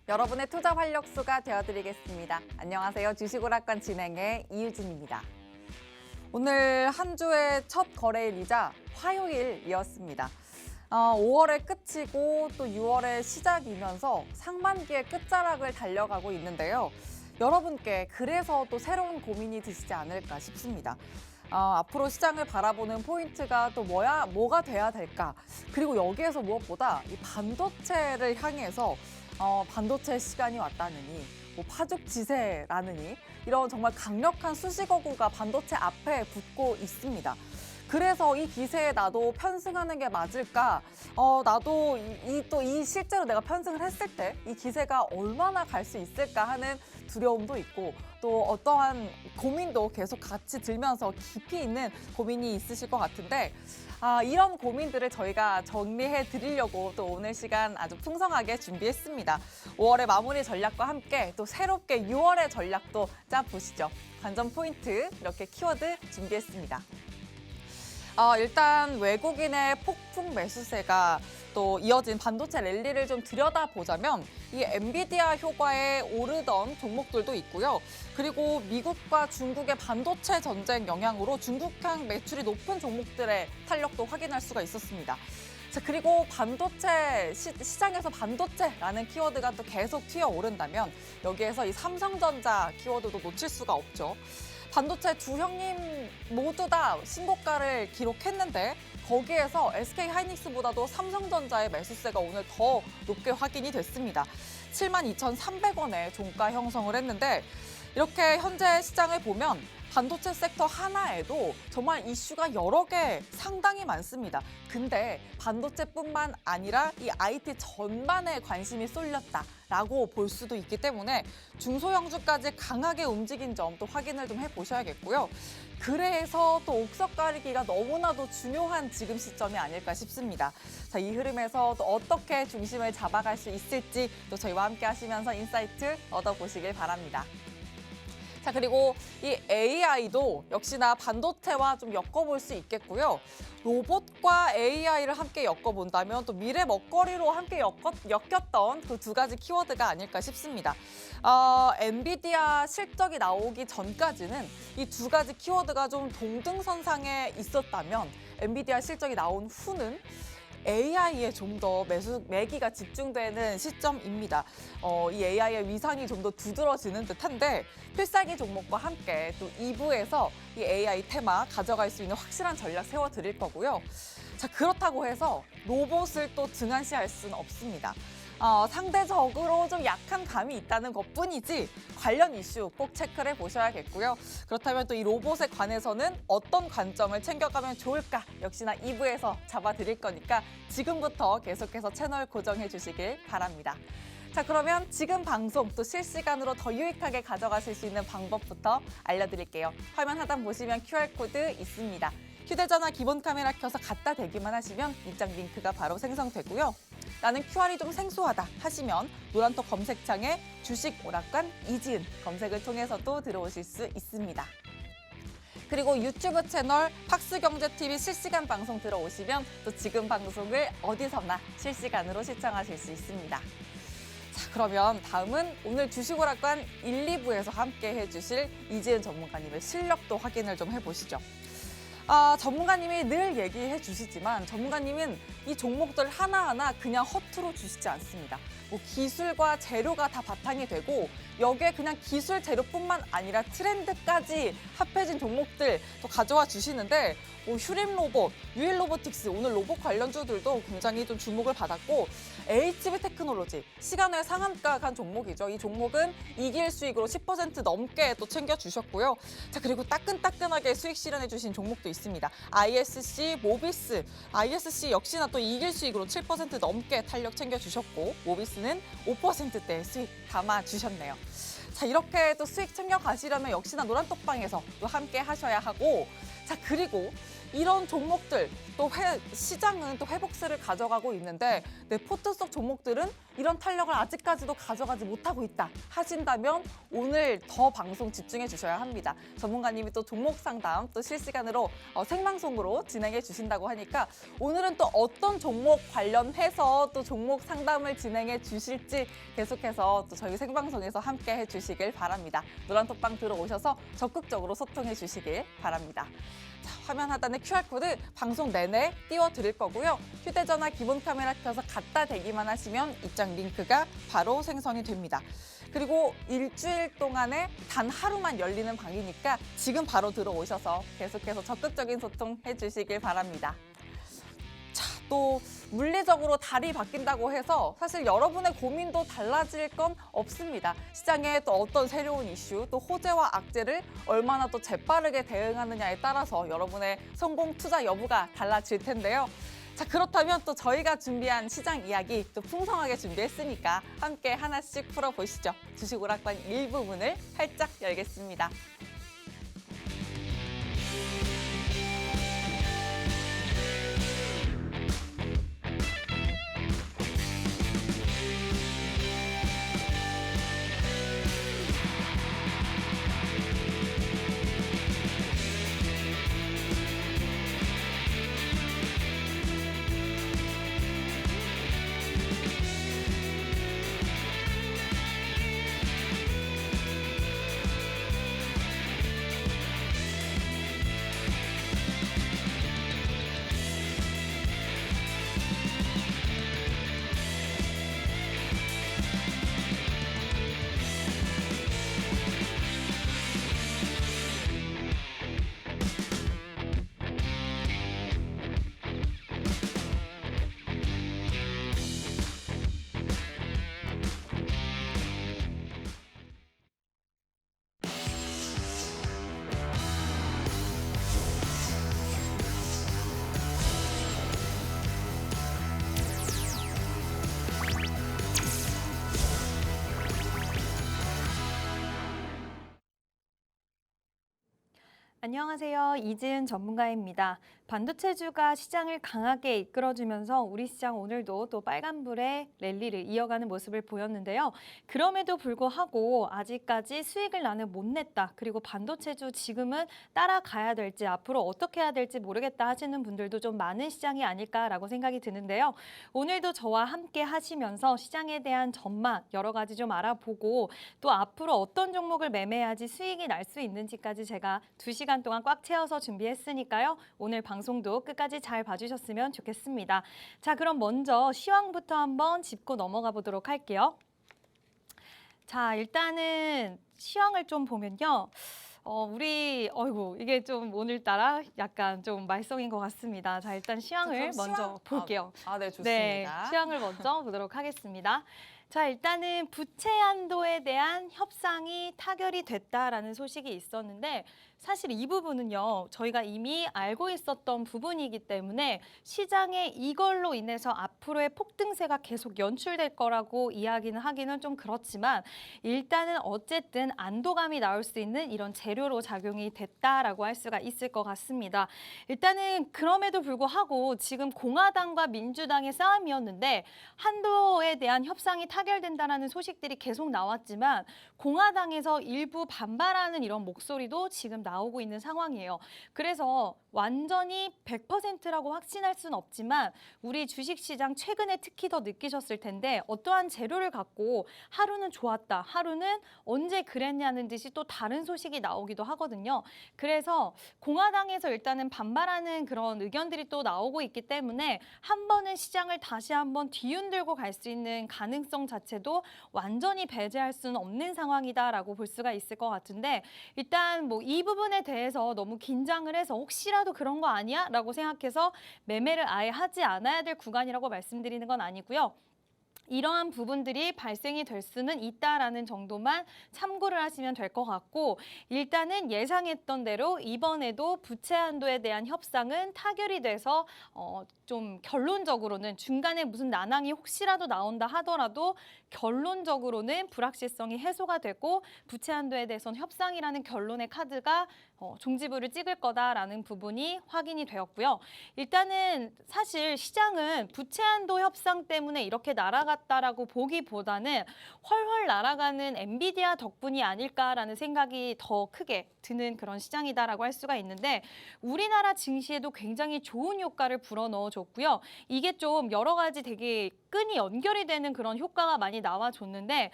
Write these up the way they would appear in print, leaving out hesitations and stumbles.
여러분의 투자 활력소가 되어드리겠습니다. 안녕하세요. 주식오락관 진행의 이유진입니다. 오늘 한 주의 첫 거래일이자 화요일이었습니다. 5월의 끝이고 또 6월의 시작이면서 상반기의 끝자락을 달려가고 있는데요. 여러분께 그래서 또 새로운 고민이 드시지 않을까 싶습니다. 앞으로 시장을 바라보는 포인트가 또 뭐가 돼야 될까? 그리고 여기에서 무엇보다 이 반도체를 향해서 반도체 시간이 왔다느니, 파죽지세라느니 이런 정말 강력한 수식어구가 반도체 앞에 붙고 있습니다. 그래서 이 기세에 나도 편승하는 게 맞을까? 나도 이 실제로 내가 편승을 했을 때 이 기세가 얼마나 갈 수 있을까 하는 두려움도 있고 또 어떠한 고민도 계속 같이 들면서 깊이 있는 고민이 있으실 것 같은데 이런 고민들을 저희가 정리해 드리려고 또 오늘 시간 아주 풍성하게 준비했습니다. 5월의 마무리 전략과 함께 또 새롭게 6월의 전략도 짜보시죠. 관전 포인트 이렇게 키워드 준비했습니다. 일단 외국인의 폭풍 매수세가 또 이어진 반도체 랠리를 좀 들여다보자면 이 엔비디아 효과에 오르던 종목들도 있고요. 그리고 미국과 중국의 반도체 전쟁 영향으로 중국향 매출이 높은 종목들의 탄력도 확인할 수가 있었습니다. 자, 그리고 반도체 시장에서 반도체라는 키워드가 또 계속 튀어오른다면 여기에서 이 삼성전자 키워드도 놓칠 수가 없죠. 반도체 두 형님 모두 다 신고가를 기록했는데 거기에서 SK하이닉스보다도 삼성전자의 매수세가 오늘 더 높게 확인이 됐습니다. 72,300원에 종가 형성을 했는데 이렇게 현재 시장을 보면 반도체 섹터 하나에도 정말 이슈가 여러 개 상당히 많습니다. 근데 반도체뿐만 아니라 이 IT 전반에 관심이 쏠렸다라고 볼 수도 있기 때문에 중소형주까지 강하게 움직인 점 또 확인을 좀 해보셔야겠고요. 그래서 또 옥석 가리기가 너무나도 중요한 지금 시점이 아닐까 싶습니다. 자, 이 흐름에서 또 어떻게 중심을 잡아갈 수 있을지 또 저희와 함께 하시면서 인사이트 얻어보시길 바랍니다. 자, 그리고 이 AI도 역시나 반도체와 좀 엮어볼 수 있겠고요. 로봇과 AI를 함께 엮어본다면 또 미래 먹거리로 함께 엮였던 그 두 가지 키워드가 아닐까 싶습니다. 엔비디아 실적이 나오기 전까지는 이 두 가지 키워드가 좀 동등선상에 있었다면 엔비디아 실적이 나온 후는 AI에 좀 더 매기가 집중되는 시점입니다. 이 AI의 위상이 좀 더 두드러지는 듯한데 필살기 종목과 함께 또 2부에서 이 AI 테마 가져갈 수 있는 확실한 전략 세워드릴 거고요. 자, 그렇다고 해서 로봇을 또 등한시할 수는 없습니다. 상대적으로 좀 약한 감이 있다는 것뿐이지 관련 이슈 꼭 체크를 해보셔야겠고요. 그렇다면 또 이 로봇에 관해서는 어떤 관점을 챙겨가면 좋을까? 역시나 2부에서 잡아드릴 거니까 지금부터 계속해서 채널 고정해 주시길 바랍니다. 자, 그러면 지금 방송 또 실시간으로 더 유익하게 가져가실 수 있는 방법부터 알려드릴게요. 화면 하단 보시면 QR코드 있습니다. 휴대전화 기본 카메라 켜서 갖다 대기만 하시면 입장 링크가 바로 생성되고요. 나는 QR이 좀 생소하다 하시면 노란톡 검색창에 주식 오락관 이지은 검색을 통해서도 들어오실 수 있습니다. 그리고 유튜브 채널 팍스경제TV 실시간 방송 들어오시면 또 지금 방송을 어디서나 실시간으로 시청하실 수 있습니다. 자, 그러면 다음은 오늘 주식오락관 1, 2부에서 함께 해주실 이지은 전문가님의 실력도 확인을 좀 해보시죠. 전문가님이 늘 얘기해 주시지만 전문가님은 이 종목들 하나하나 그냥 허투루 주시지 않습니다. 기술과 재료가 다 바탕이 되고 여기에 그냥 기술 재료뿐만 아니라 트렌드까지 합해진 종목들 또 가져와 주시는데 휴림 로봇, 유일 로보틱스 오늘 로봇 관련주들도 굉장히 좀 주목을 받았고 HB 테크놀로지 시간외 상한가 간 종목이죠. 이 종목은 이길 수익으로 10% 넘게 또 챙겨주셨고요. 자, 그리고 따끈따끈하게 수익 실현해 주신 종목도 있습니다. ISC, 모비스, ISC 역시나 또 이길 수익으로 7% 넘게 탄력 챙겨주셨고 모비스는 5%대 수익 담아주셨네요. 자, 이렇게 또 수익 챙겨가시려면 역시나 노란톡방에서 또 함께 하셔야 하고 자, 그리고 이런 종목들 또 시장은 또 회복세를 가져가고 있는데 내 포트 속 종목들은 이런 탄력을 아직까지도 가져가지 못하고 있다 하신다면 오늘 더 방송 집중해 주셔야 합니다. 전문가님이 또 종목 상담 또 실시간으로 생방송으로 진행해 주신다고 하니까 오늘은 또 어떤 종목 관련해서 또 종목 상담을 진행해 주실지 계속해서 또 저희 생방송에서 함께 해 주시길 바랍니다. 노란톡방 들어오셔서 적극적으로 소통해 주시길 바랍니다. 자, 화면 하단에 QR코드 방송 내내 띄워드릴 거고요. 휴대전화 기본 카메라 켜서 갖다 대기만 하시면 입장 링크가 바로 생성이 됩니다. 그리고 일주일 동안에 단 하루만 열리는 방이니까 지금 바로 들어오셔서 계속해서 적극적인 소통 해주시길 바랍니다. 자, 또 물리적으로 달이 바뀐다고 해서 사실 여러분의 고민도 달라질 건 없습니다. 시장에 또 어떤 새로운 이슈, 또 호재와 악재를 얼마나 또 재빠르게 대응하느냐에 따라서 여러분의 성공 투자 여부가 달라질 텐데요. 자, 그렇다면 또 저희가 준비한 시장 이야기 또 풍성하게 준비했으니까 함께 하나씩 풀어보시죠. 주식 오락관 일부분을 활짝 열겠습니다. 안녕하세요. 이지은 전문가입니다. 반도체주가 시장을 강하게 이끌어주면서 우리 시장 오늘도 또 빨간불의 랠리를 이어가는 모습을 보였는데요. 그럼에도 불구하고 아직까지 수익을 나는 못 냈다. 그리고 반도체주 지금은 따라가야 될지 앞으로 어떻게 해야 될지 모르겠다 하시는 분들도 좀 많은 시장이 아닐까라고 생각이 드는데요. 오늘도 저와 함께 하시면서 시장에 대한 전망 여러 가지 좀 알아보고 또 앞으로 어떤 종목을 매매해야지 수익이 날 수 있는지까지 제가 2시간 동안 꽉 채워서 준비했으니까요. 오늘 방송도 끝까지 잘 봐주셨으면 좋겠습니다. 자, 그럼 먼저 시황부터 한번 짚고 넘어가 보도록 할게요. 자, 일단은 시황을 좀 보면요. 이게 좀 오늘따라 약간 좀 말썽인 것 같습니다. 자, 일단 시황을 먼저 볼게요. 네, 좋습니다. 네, 시황을 먼저 보도록 하겠습니다. 자, 일단은 부채 한도에 대한 협상이 타결이 됐다라는 소식이 있었는데 사실 이 부분은요, 저희가 이미 알고 있었던 부분이기 때문에 시장에 이걸로 인해서 앞으로의 폭등세가 계속 연출될 거라고 이야기는 하기는 좀 그렇지만 일단은 어쨌든 안도감이 나올 수 있는 이런 재료로 작용이 됐다라고 할 수가 있을 것 같습니다. 일단은 그럼에도 불구하고 지금 공화당과 민주당의 싸움이었는데 한도에 대한 협상이 타결된다라는 소식들이 계속 나왔지만 공화당에서 일부 반발하는 이런 목소리도 지금 나오고 있는 상황이에요. 그래서 완전히 100%라고 확신할 수는 없지만 우리 주식시장 최근에 특히 더 느끼셨을 텐데 어떠한 재료를 갖고 하루는 좋았다, 하루는 언제 그랬냐는 듯이 또 다른 소식이 나오기도 하거든요. 그래서 공화당에서 일단은 반발하는 그런 의견들이 또 나오고 있기 때문에 한 번은 시장을 다시 한번 뒤흔들고 갈 수 있는 가능성 자체도 완전히 배제할 수는 없는 상황이다라고 볼 수가 있을 것 같은데 일단 뭐 이 부분에 대해서 너무 긴장을 해서 혹시라도 그런 거 아니야? 라고 생각해서 매매를 아예 하지 않아야 될 구간이라고 말씀드리는 건 아니고요. 이러한 부분들이 발생이 될 수는 있다라는 정도만 참고를 하시면 될 것 같고 일단은 예상했던 대로 이번에도 부채 한도에 대한 협상은 타결이 돼서 좀 결론적으로는 중간에 무슨 난항이 혹시라도 나온다 하더라도 결론적으로는 불확실성이 해소가 되고 부채 한도에 대해서는 협상이라는 결론의 카드가 종지부를 찍을 거다라는 부분이 확인이 되었고요. 일단은 사실 시장은 부채 한도 협상 때문에 이렇게 날아갔다라고 보기보다는 훨훨 날아가는 엔비디아 덕분이 아닐까라는 생각이 더 크게 드는 그런 시장이다라고 할 수가 있는데 우리나라 증시에도 굉장히 좋은 효과를 불어넣어줬고요. 이게 좀 여러 가지 되게 끈이 연결이 되는 그런 효과가 많이 나와줬는데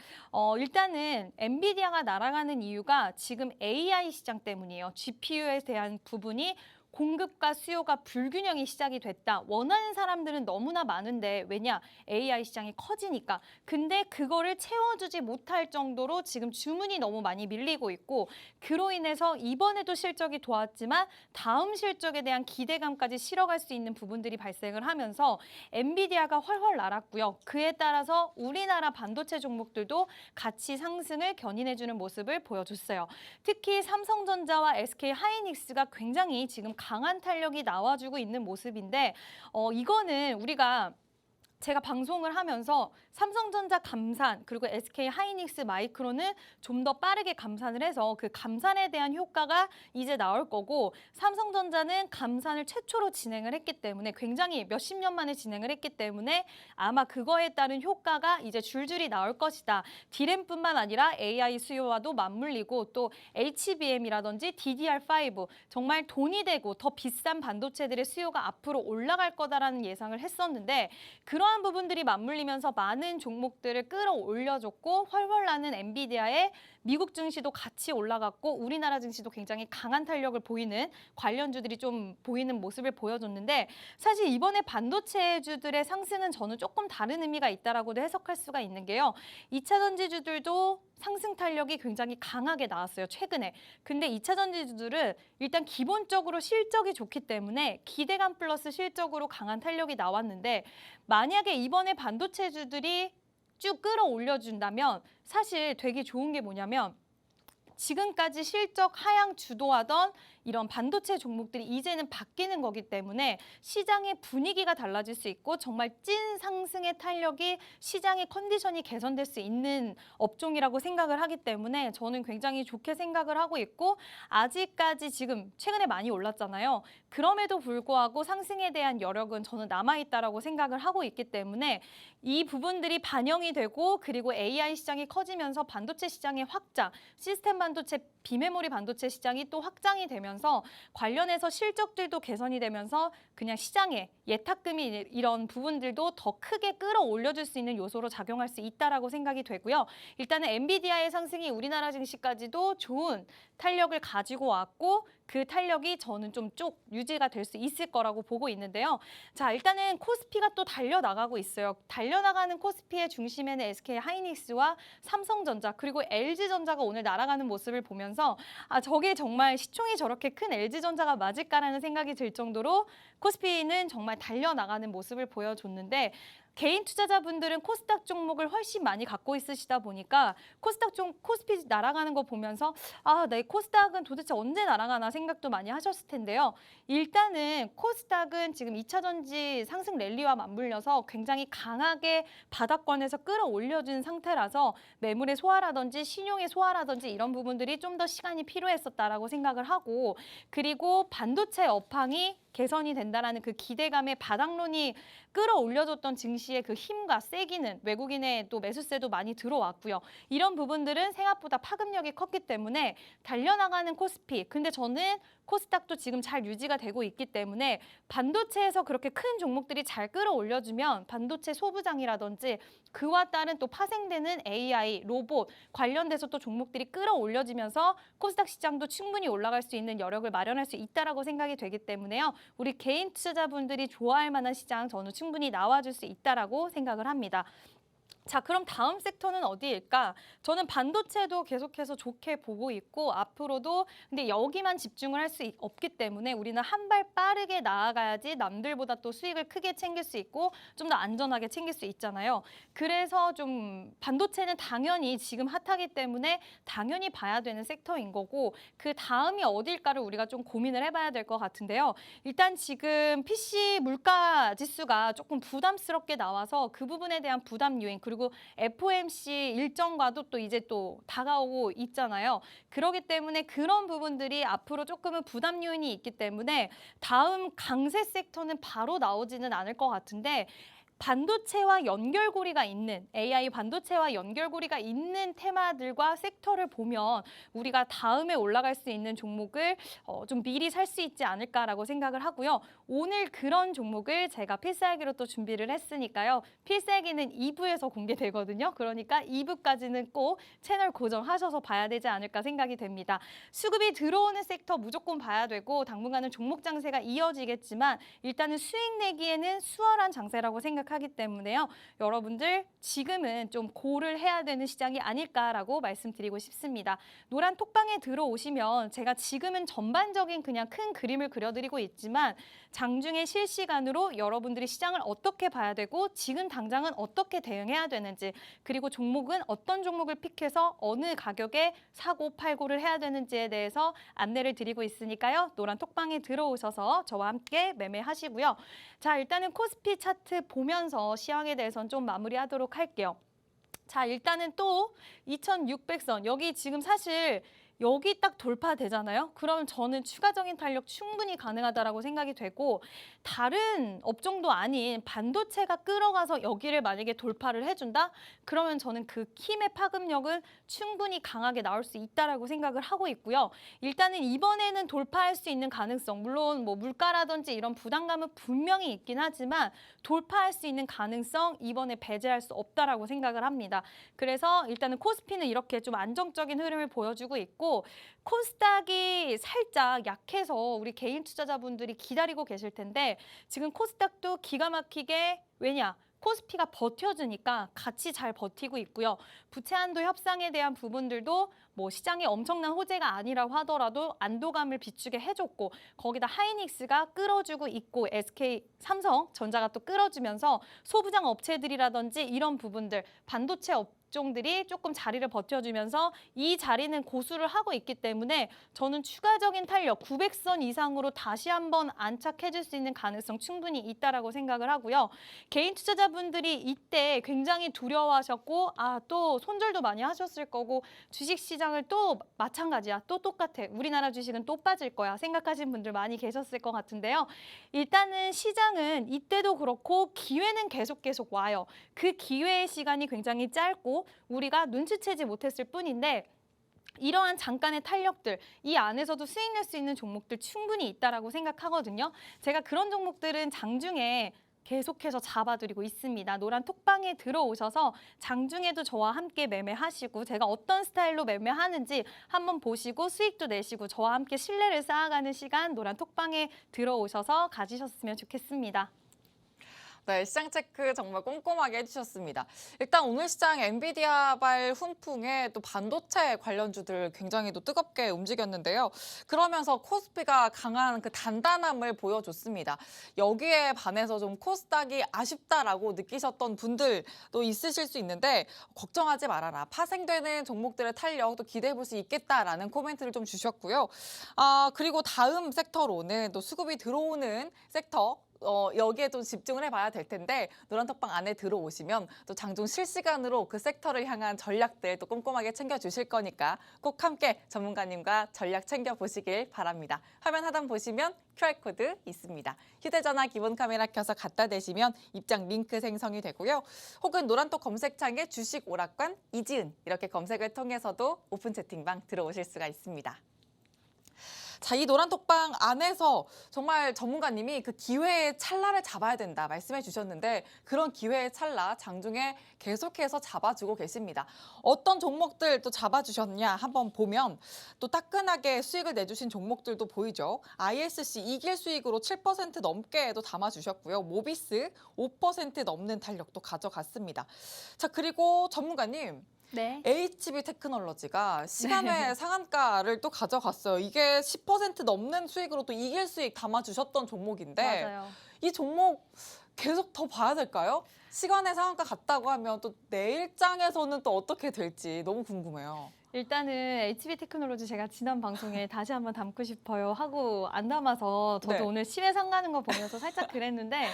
일단은 엔비디아가 날아가는 이유가 지금 AI 시장 때문이에요. GPU에 대한 부분이 공급과 수요가 불균형이 시작이 됐다. 원하는 사람들은 너무나 많은데 왜냐? AI 시장이 커지니까. 근데 그거를 채워주지 못할 정도로 지금 주문이 너무 많이 밀리고 있고 그로 인해서 이번에도 실적이 좋았지만 다음 실적에 대한 기대감까지 실어갈 수 있는 부분들이 발생을 하면서 엔비디아가 훨훨 날았고요. 그에 따라서 우리나라 반도체 종목들도 같이 상승을 견인해주는 모습을 보여줬어요. 특히 삼성전자와 SK하이닉스가 굉장히 지금 강한 탄력이 나와주고 있는 모습인데 이거는 제가 방송을 하면서 삼성전자 감산 그리고 SK하이닉스 마이크론은 좀 더 빠르게 감산을 해서 그 감산에 대한 효과가 이제 나올 거고 삼성전자는 감산을 최초로 진행을 했기 때문에 굉장히 몇십 년 만에 진행을 했기 때문에 아마 그거에 따른 효과가 이제 줄줄이 나올 것이다. D램뿐만 아니라 AI 수요와도 맞물리고 또 HBM이라든지 DDR5 정말 돈이 되고 더 비싼 반도체들의 수요가 앞으로 올라갈 거다라는 예상을 했었는데 그러한 부분들이 맞물리면서 많은 종목들을 끌어올려줬고 훨훨 나는 엔비디아의 미국 증시도 같이 올라갔고 우리나라 증시도 굉장히 강한 탄력을 보이는 관련주들이 좀 보이는 모습을 보여줬는데 사실 이번에 반도체주들의 상승은 저는 조금 다른 의미가 있다라고도 해석할 수가 있는 게요. 2차 전지주들도 상승 탄력이 굉장히 강하게 나왔어요, 최근에. 근데 2차 전지주들은 일단 기본적으로 실적이 좋기 때문에 기대감 플러스 실적으로 강한 탄력이 나왔는데 만약에 이번에 반도체주들이 쭉 끌어올려준다면 사실 되게 좋은 게 뭐냐면 지금까지 실적 하향 주도하던 이런 반도체 종목들이 이제는 바뀌는 거기 때문에 시장의 분위기가 달라질 수 있고 정말 찐 상승의 탄력이 시장의 컨디션이 개선될 수 있는 업종이라고 생각을 하기 때문에 저는 굉장히 좋게 생각을 하고 있고 아직까지 지금 최근에 많이 올랐잖아요. 그럼에도 불구하고 상승에 대한 여력은 저는 남아있다라고 생각을 하고 있기 때문에 이 부분들이 반영이 되고 그리고 AI 시장이 커지면서 반도체 시장의 확장, 시스템 반도체, 비메모리 반도체 시장이 또 확장이 되면서 관련해서 실적들도 개선이 되면서 그냥 시장에 예탁금이 이런 부분들도 더 크게 끌어올려줄 수 있는 요소로 작용할 수 있다라고 생각이 되고요. 일단은 엔비디아의 상승이 우리나라 증시까지도 좋은 탄력을 가지고 왔고 그 탄력이 저는 좀 쭉 유지가 될 수 있을 거라고 보고 있는데요. 자, 일단은 코스피가 또 달려나가고 있어요. 달려나가는 코스피의 중심에는 SK하이닉스와 삼성전자 그리고 LG전자가 오늘 날아가는 모습을 보면서 저게 정말 시총이 저렇게 큰 LG전자가 맞을까라는 생각이 들 정도로 코스피는 정말 달려나가는 모습을 보여줬는데 개인 투자자분들은 코스닥 종목을 훨씬 많이 갖고 있으시다 보니까 코스피 날아가는 거 보면서 내 코스닥은 도대체 언제 날아가나 생각도 많이 하셨을 텐데요. 일단은 코스닥은 지금 2차 전지 상승 랠리와 맞물려서 굉장히 강하게 바닥권에서 끌어올려준 상태라서 매물의 소화라든지 신용의 소화라든지 이런 부분들이 좀 더 시간이 필요했었다라고 생각을 하고 그리고 반도체 업황이 개선이 된다라는 그 기대감에 바닥론이 끌어올려줬던 증시의 그 힘과 세기는 외국인의 또 매수세도 많이 들어왔고요. 이런 부분들은 생각보다 파급력이 컸기 때문에 달려나가는 코스피. 근데 저는 코스닥도 지금 잘 유지가 되고 있기 때문에 반도체에서 그렇게 큰 종목들이 잘 끌어올려주면 반도체 소부장이라든지 그와 따른 또 파생되는 AI, 로봇 관련돼서 또 종목들이 끌어올려지면서 코스닥 시장도 충분히 올라갈 수 있는 여력을 마련할 수 있다라고 생각이 되기 때문에요. 우리 개인 투자자분들이 좋아할 만한 시장 저는 충분히 나와줄 수 있다라고 생각을 합니다. 자, 그럼 다음 섹터는 어디일까? 저는 반도체도 계속해서 좋게 보고 있고 앞으로도 근데 여기만 집중을 할 수 없기 때문에 우리는 한 발 빠르게 나아가야지 남들보다 또 수익을 크게 챙길 수 있고 좀 더 안전하게 챙길 수 있잖아요. 그래서 좀 반도체는 당연히 지금 핫하기 때문에 당연히 봐야 되는 섹터인 거고 그 다음이 어딜까를 우리가 좀 고민을 해봐야 될 것 같은데요. 일단 지금 PC 물가 지수가 조금 부담스럽게 나와서 그 부분에 대한 부담 요인 그리고 FOMC 일정과도 또 이제 또 다가오고 있잖아요. 그렇기 때문에 그런 부분들이 앞으로 조금은 부담 요인이 있기 때문에 다음 강세 섹터는 바로 나오지는 않을 것 같은데 반도체와 연결고리가 있는 AI 반도체와 연결고리가 있는 테마들과 섹터를 보면 우리가 다음에 올라갈 수 있는 종목을 좀 미리 살 수 있지 않을까라고 생각을 하고요. 오늘 그런 종목을 제가 필살기로 또 준비를 했으니까요. 필살기는 2부에서 공개되거든요. 그러니까 2부까지는 꼭 채널 고정하셔서 봐야 되지 않을까 생각이 됩니다. 수급이 들어오는 섹터 무조건 봐야 되고 당분간은 종목 장세가 이어지겠지만 일단은 수익 내기에는 수월한 장세라고 생각하기 때문에요. 여러분들 지금은 좀 고를 해야 되는 시장이 아닐까라고 말씀드리고 싶습니다. 노란 톡방에 들어오시면 제가 지금은 전반적인 그냥 큰 그림을 그려드리고 있지만 장중에 실시간으로 여러분들이 시장을 어떻게 봐야 되고 지금 당장은 어떻게 대응해야 되는지 그리고 종목은 어떤 종목을 픽해서 어느 가격에 사고 팔고를 해야 되는지에 대해서 안내를 드리고 있으니까요. 노란 톡방에 들어오셔서 저와 함께 매매하시고요. 자, 일단은 코스피 차트 보면서 시황에 대해서는 좀 마무리하도록 할게요. 자, 일단은 또 2600선 여기 지금 사실 여기 딱 돌파되잖아요. 그러면 저는 추가적인 탄력 충분히 가능하다라고 생각이 되고 다른 업종도 아닌 반도체가 끌어가서 여기를 만약에 돌파를 해준다? 그러면 저는 그 힘의 파급력은 충분히 강하게 나올 수 있다라고 생각을 하고 있고요. 일단은 이번에는 돌파할 수 있는 가능성, 물론 뭐 물가라든지 이런 부담감은 분명히 있긴 하지만 돌파할 수 있는 가능성 이번에 배제할 수 없다라고 생각을 합니다. 그래서 일단은 코스피는 이렇게 좀 안정적인 흐름을 보여주고 있고 코스닥이 살짝 약해서 우리 개인 투자자분들이 기다리고 계실 텐데 지금 코스닥도 기가 막히게 왜냐? 코스피가 버텨주니까 같이 잘 버티고 있고요. 부채 한도 협상에 대한 부분들도 뭐 시장에 엄청난 호재가 아니라고 하더라도 안도감을 비추게 해줬고 거기다 하이닉스가 끌어주고 있고 SK, 삼성전자가 또 끌어주면서 소부장 업체들이라든지 이런 부분들 반도체 업종들이 조금 자리를 버텨주면서 이 자리는 고수를 하고 있기 때문에 저는 추가적인 탄력 900선 이상으로 다시 한번 안착해줄 수 있는 가능성 충분히 있다라고 생각을 하고요. 개인 투자자분들이 이때 굉장히 두려워하셨고 또 손절도 많이 하셨을 거고 주식시장을 또 마찬가지야. 또 똑같아. 우리나라 주식은 또 빠질 거야. 생각하신 분들 많이 계셨을 것 같은데요. 일단은 시장은 이때도 그렇고 기회는 계속 와요. 그 기회의 시간이 굉장히 짧고 우리가 눈치채지 못했을 뿐인데 이러한 잠깐의 탄력들, 이 안에서도 수익 낼 수 있는 종목들 충분히 있다라고 생각하거든요. 제가 그런 종목들은 장중에 계속해서 잡아드리고 있습니다. 노란 톡방에 들어오셔서 장중에도 저와 함께 매매하시고 제가 어떤 스타일로 매매하는지 한번 보시고 수익도 내시고 저와 함께 신뢰를 쌓아가는 시간 노란 톡방에 들어오셔서 가지셨으면 좋겠습니다. 네, 시장 체크 정말 꼼꼼하게 해주셨습니다. 일단 오늘 시장 엔비디아발 훈풍에 또 반도체 관련주들 굉장히 또 뜨겁게 움직였는데요. 그러면서 코스피가 강한 그 단단함을 보여줬습니다. 여기에 반해서 좀 코스닥이 아쉽다라고 느끼셨던 분들도 있으실 수 있는데 걱정하지 말아라. 파생되는 종목들의 탄력 또 기대해 볼 수 있겠다라는 코멘트를 좀 주셨고요. 그리고 다음 섹터로는 또 수급이 들어오는 섹터 여기에 좀 집중을 해봐야 될 텐데 노란톡방 안에 들어오시면 또 장중 실시간으로 그 섹터를 향한 전략들 또 꼼꼼하게 챙겨주실 거니까 꼭 함께 전문가님과 전략 챙겨보시길 바랍니다. 화면 하단 보시면 QR코드 있습니다. 휴대전화 기본 카메라 켜서 갖다 대시면 입장 링크 생성이 되고요. 혹은 노란톡 검색창에 주식 오락관 이지은 이렇게 검색을 통해서도 오픈 채팅방 들어오실 수가 있습니다. 자, 이 노란 톡방 안에서 정말 전문가님이 그 기회의 찰나를 잡아야 된다 말씀해 주셨는데 그런 기회의 찰나 장중에 계속해서 잡아주고 계십니다. 어떤 종목들 또 잡아주셨냐 한번 보면 또 따끈하게 수익을 내주신 종목들도 보이죠. ISC 이길 수익으로 7% 넘게도 담아주셨고요. 모비스 5% 넘는 탄력도 가져갔습니다. 자, 그리고 전문가님. 네. HB 테크놀로지가 시간외 상한가를 또 가져갔어요. 이게 10% 넘는 수익으로 또 이길 수익 담아주셨던 종목인데 맞아요. 이 종목 계속 더 봐야 될까요? 시간외 상한가 갔다고 하면 또 내일장에서는 또 어떻게 될지 너무 궁금해요. 일단은 HB 테크놀로지 제가 지난 방송에 다시 한번 담고 싶어요 하고 안 담아서 저도 네. 오늘 시외상 가는 거 보면서 살짝 그랬는데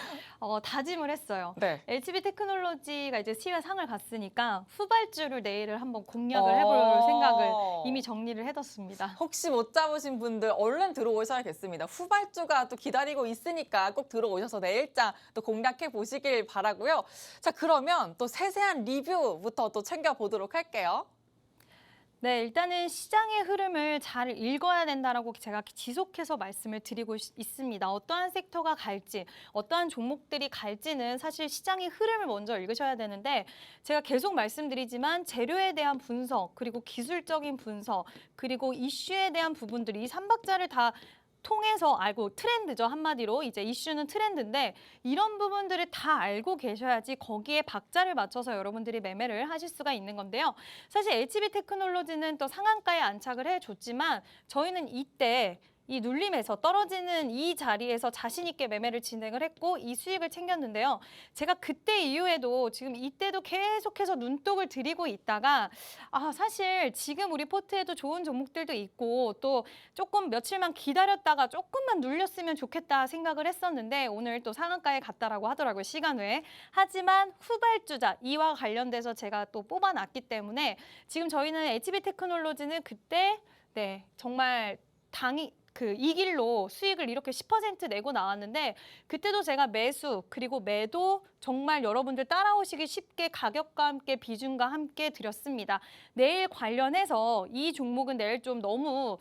다짐을 했어요. 네. HB 테크놀로지가 이제 시외상을 갔으니까 후발주를 내일을 한번 공략을 해볼 생각을 이미 정리를 해뒀습니다. 혹시 못 잡으신 분들 얼른 들어오셔야겠습니다. 후발주가 또 기다리고 있으니까 꼭 들어오셔서 내일장 또 공략해 보시길 바라고요. 자, 그러면 또 세세한 리뷰부터 또 챙겨보도록 할게요. 네, 일단은 시장의 흐름을 잘 읽어야 된다라고 제가 지속해서 말씀을 드리고 있습니다. 어떠한 섹터가 갈지, 어떠한 종목들이 갈지는 사실 시장의 흐름을 먼저 읽으셔야 되는데 제가 계속 말씀드리지만 재료에 대한 분석, 그리고 기술적인 분석, 그리고 이슈에 대한 부분들이 이 3박자를 다 통해서 알고 트렌드죠. 한마디로 이제 이슈는 트렌드인데 이런 부분들을 다 알고 계셔야지 거기에 박자를 맞춰서 여러분들이 매매를 하실 수가 있는 건데요. 사실 HB 테크놀로지는 또 상한가에 안착을 해줬지만 저희는 이때 이 눌림에서 떨어지는 이 자리에서 자신 있게 매매를 진행을 했고 이 수익을 챙겼는데요. 제가 그때 이후에도 지금 이때도 계속해서 눈독을 들이고 있다가 사실 지금 우리 포트에도 좋은 종목들도 있고 또 조금 며칠만 기다렸다가 조금만 눌렸으면 좋겠다 생각을 했었는데 오늘 또 상한가에 갔다라고 하더라고요. 시간 외에. 하지만 후발주자 이와 관련돼서 제가 또 뽑아놨기 때문에 지금 저희는 HB 테크놀로지는 그때 정말 이 길로 수익을 이렇게 10% 내고 나왔는데 그때도 제가 매수 그리고 매도 정말 여러분들 따라오시기 쉽게 가격과 함께 비중과 함께 드렸습니다. 내일 관련해서 이 종목은 내일 좀 너무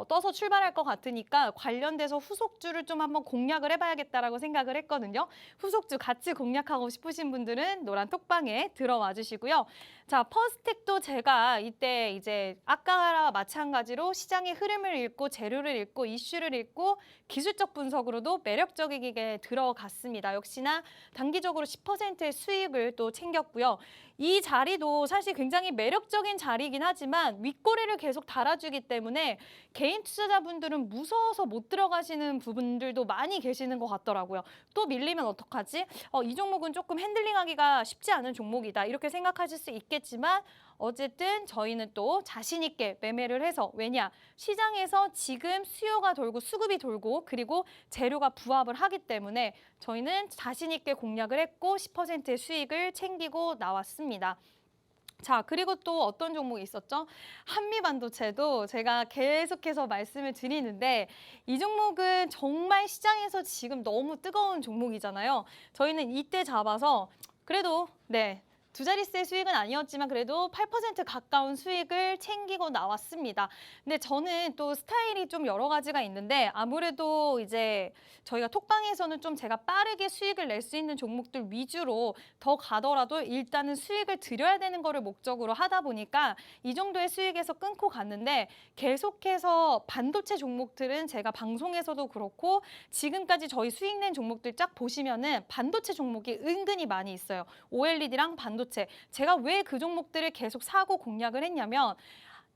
떠서 출발할 것 같으니까 관련돼서 후속주를 좀 한번 공략을 해봐야겠다라고 생각을 했거든요. 후속주 같이 공략하고 싶으신 분들은 노란 톡방에 들어와 주시고요. 자, 퍼스텍도 제가 이때 이제 아까와 마찬가지로 시장의 흐름을 읽고 재료를 읽고 이슈를 읽고 기술적 분석으로도 매력적이게 들어갔습니다. 역시나 단기적으로 10%의 수익을 또 챙겼고요. 이 자리도 사실 굉장히 매력적인 자리이긴 하지만 윗꼬리를 계속 달아주기 때문에 개인 투자자분들은 무서워서 못 들어가시는 부분들도 많이 계시는 것 같더라고요. 또 밀리면 어떡하지? 이 종목은 조금 핸들링하기가 쉽지 않은 종목이다. 이렇게 생각하실 수 있겠지만 어쨌든 저희는 또 자신 있게 매매를 해서 왜냐? 시장에서 지금 수요가 돌고 수급이 돌고 그리고 재료가 부합을 하기 때문에 저희는 자신 있게 공략을 했고 10%의 수익을 챙기고 나왔습니다. 자, 그리고 또 어떤 종목이 있었죠? 한미반도체도 제가 계속해서 말씀을 드리는데 이 종목은 정말 시장에서 지금 너무 뜨거운 종목이잖아요. 저희는 이때 잡아서 그래도 두 자릿수의 수익은 아니었지만 그래도 8% 가까운 수익을 챙기고 나왔습니다. 근데 저는 또 스타일이 좀 여러 가지가 있는데 아무래도 이제 저희가 톡방에서는 좀 제가 빠르게 수익을 낼 수 있는 종목들 위주로 더 가더라도 일단은 수익을 드려야 되는 거를 목적으로 하다 보니까 이 정도의 수익에서 끊고 갔는데 계속해서 반도체 종목들은 제가 방송에서도 그렇고 지금까지 저희 수익 낸 종목들 쫙 보시면은 반도체 종목이 은근히 많이 있어요. OLED랑 반도체. 제가 왜 그 종목들을 계속 사고 공략을 했냐면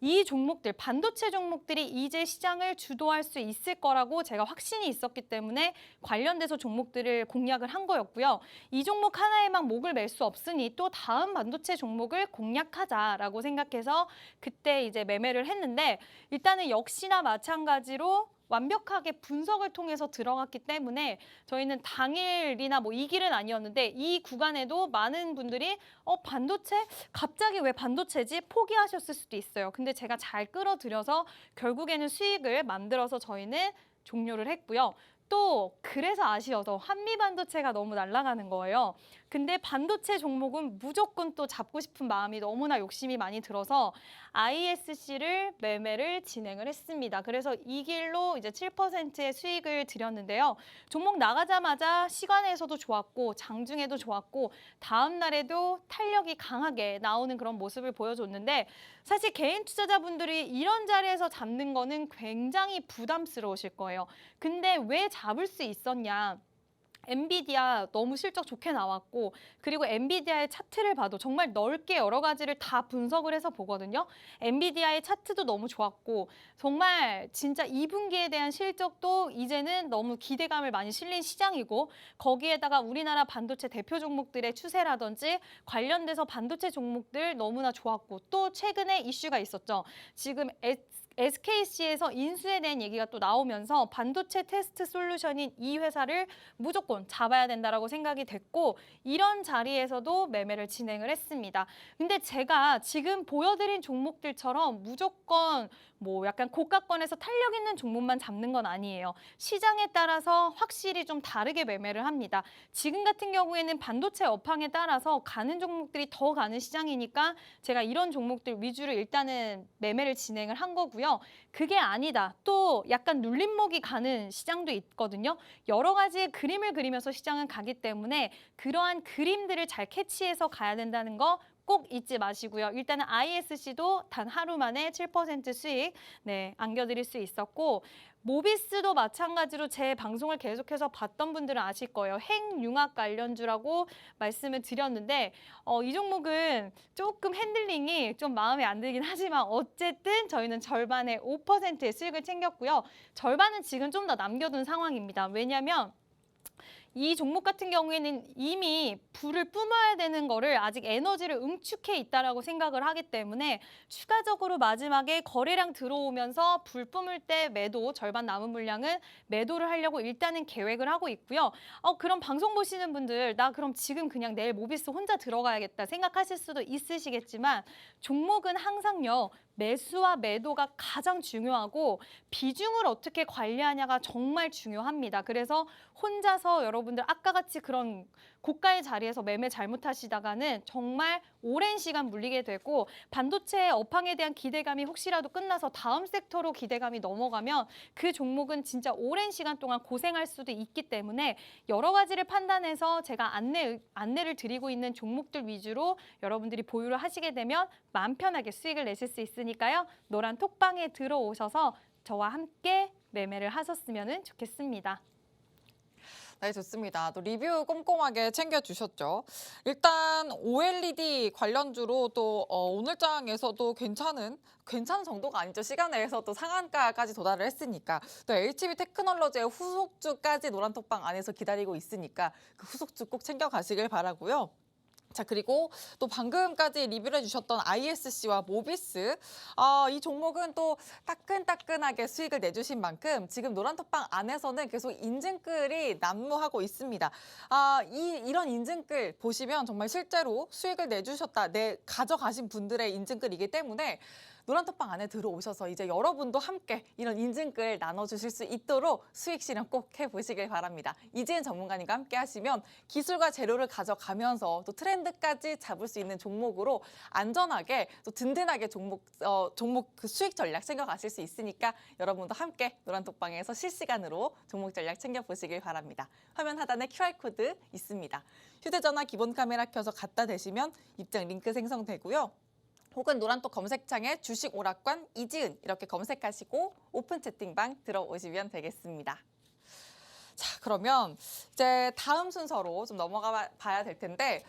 이 종목들, 반도체 종목들이 이제 시장을 주도할 수 있을 거라고 제가 확신이 있었기 때문에 관련돼서 종목들을 공략을 한 거였고요. 이 종목 하나에만 목을 맬 수 없으니 또 다음 반도체 종목을 공략하자라고 생각해서 그때 이제 매매를 했는데 일단은 역시나 마찬가지로 완벽하게 분석을 통해서 들어갔기 때문에 저희는 당일이나 이 길은 아니었는데 이 구간에도 많은 분들이 반도체? 갑자기 왜 반도체지? 포기하셨을 수도 있어요. 근데 제가 잘 끌어들여서 결국에는 수익을 만들어서 저희는 종료를 했고요. 또 그래서 아쉬워서 한미반도체가 너무 날아가는 거예요. 근데 반도체 종목은 무조건 또 잡고 싶은 마음이 너무나 욕심이 많이 들어서 ISC를 매매를 진행을 했습니다. 그래서 이 길로 이제 7%의 수익을 드렸는데요. 종목 나가자마자 시간에서도 좋았고 장중에도 좋았고 다음 날에도 탄력이 강하게 나오는 그런 모습을 보여줬는데 사실 개인 투자자분들이 이런 자리에서 잡는 거는 굉장히 부담스러우실 거예요. 근데 왜 잡을 수 있었냐? 엔비디아 너무 실적 좋게 나왔고 그리고 엔비디아의 차트를 봐도 정말 넓게 여러 가지를 다 분석을 해서 보거든요. 엔비디아의 차트도 너무 좋았고 정말 진짜 2분기에 대한 실적도 이제는 너무 기대감을 많이 실린 시장이고 거기에다가 우리나라 반도체 대표 종목들의 추세라든지 관련돼서 반도체 종목들 너무나 좋았고 또 최근에 이슈가 있었죠. 지금 SKC에서 인수에 대한 얘기가 또 나오면서 반도체 테스트 솔루션인 이 회사를 무조건 잡아야 된다라고 생각이 됐고 이런 자리에서도 매매를 진행을 했습니다. 근데 제가 지금 보여드린 종목들처럼 무조건 뭐 약간 고가권에서 탄력 있는 종목만 잡는 건 아니에요. 시장에 따라서 확실히 좀 다르게 매매를 합니다. 지금 같은 경우에는 반도체 업황에 따라서 가는 종목들이 더 가는 시장이니까 제가 이런 종목들 위주로 일단은 매매를 진행을 한 거고요. 그게 아니다. 또 약간 눌림목이 가는 시장도 있거든요. 여러 가지의 그림을 그리면서 시장은 가기 때문에 그러한 그림들을 잘 캐치해서 가야 된다는 거 꼭 잊지 마시고요. 일단은 ISC도 단 하루 만에 7% 수익 안겨드릴 수 있었고 모비스도 마찬가지로 제 방송을 계속해서 봤던 분들은 아실 거예요. 핵융합 관련주라고 말씀을 드렸는데 이 종목은 조금 핸들링이 좀 마음에 안 들긴 하지만 어쨌든 저희는 절반의 5%의 수익을 챙겼고요. 절반은 지금 좀 더 남겨둔 상황입니다. 왜냐하면 이 종목 같은 경우에는 이미 불을 뿜어야 되는 거를 아직 에너지를 응축해 있다라고 생각을 하기 때문에 추가적으로 마지막에 거래량 들어오면서 불 뿜을 때 매도, 절반 남은 물량은 매도를 하려고 일단은 계획을 하고 있고요. 그럼 방송 보시는 분들 나 그럼 지금 그냥 내일 모비스 혼자 들어가야겠다 생각하실 수도 있으시겠지만 종목은 항상요. 매수와 매도가 가장 중요하고 비중을 어떻게 관리하냐가 정말 중요합니다. 그래서 혼자서 여러분들 아까 같이 그런 고가의 자리에서 매매 잘못하시다가는 정말 오랜 시간 물리게 되고 반도체 업황에 대한 기대감이 혹시라도 끝나서 다음 섹터로 기대감이 넘어가면 그 종목은 진짜 오랜 시간 동안 고생할 수도 있기 때문에 여러 가지를 판단해서 제가 안내를 드리고 있는 종목들 위주로 여러분들이 보유를 하시게 되면 마음 편하게 수익을 내실 수 있으니까요. 노란 톡방에 들어오셔서 저와 함께 매매를 하셨으면 좋겠습니다. 네, 좋습니다. 또 리뷰 꼼꼼하게 챙겨주셨죠. 일단 OLED 관련주로 또 오늘장에서도 괜찮은 정도가 아니죠. 시간 내에서 또 상한가까지 도달을 했으니까 또 HB 테크놀로지의 후속주까지 노란톡방 안에서 기다리고 있으니까 그 후속주 꼭 챙겨가시길 바라고요. 자, 그리고 또 방금까지 리뷰를 해주셨던 ISC와 모비스, 이 종목은 또 따끈따끈하게 수익을 내주신 만큼 지금 노란톡방 안에서는 계속 인증글이 난무하고 있습니다. 이런 인증글 보시면 정말 실제로 수익을 내주셨다, 가져가신 분들의 인증글이기 때문에 노란톡방 안에 들어오셔서 이제 여러분도 함께 이런 인증글 나눠주실 수 있도록 수익 실현 꼭 해보시길 바랍니다. 이지은 전문가님과 함께 하시면 기술과 재료를 가져가면서 또 트렌드까지 잡을 수 있는 종목으로 안전하게 또 든든하게 종목 그 수익 전략 챙겨가실 수 있으니까 여러분도 함께 노란톡방에서 실시간으로 종목 전략 챙겨보시길 바랍니다. 화면 하단에 QR코드 있습니다. 휴대전화 기본 카메라 켜서 갖다 대시면 입장 링크 생성되고요. 혹은 노란톡 검색창에 주식 오락관 이지은 이렇게 검색하시고 오픈 채팅방 들어오시면 되겠습니다. 자, 그러면 이제 다음 순서로 좀 넘어가 봐야 될 텐데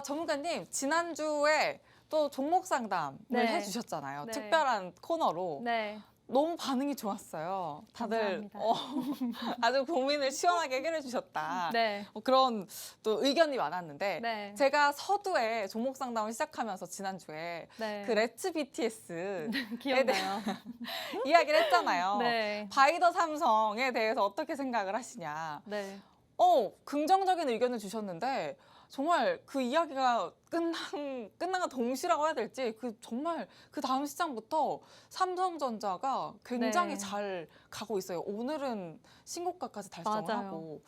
전문가님 지난주에 또 종목 상담을 해주셨잖아요. 네. 특별한 코너로. 네. 너무 반응이 좋았어요. 다들 감사합니다. 아주 고민을 시원하게 해결해 주셨다. 네. 그런 또 의견이 많았는데 네. 제가 서두에 종목 상담을 시작하면서 지난주에 네. 그 레츠 BTS에 기억나요. 이야기를 했잖아요. 네. 바이더 삼성에 대해서 어떻게 생각을 하시냐. 네. 긍정적인 의견을 주셨는데 정말 그 이야기가 끝난 동시라고 해야 될지 정말 그 다음 시장부터 삼성전자가 굉장히 잘 가고 있어요. 오늘은 신고가까지 달성을 맞아요. 하고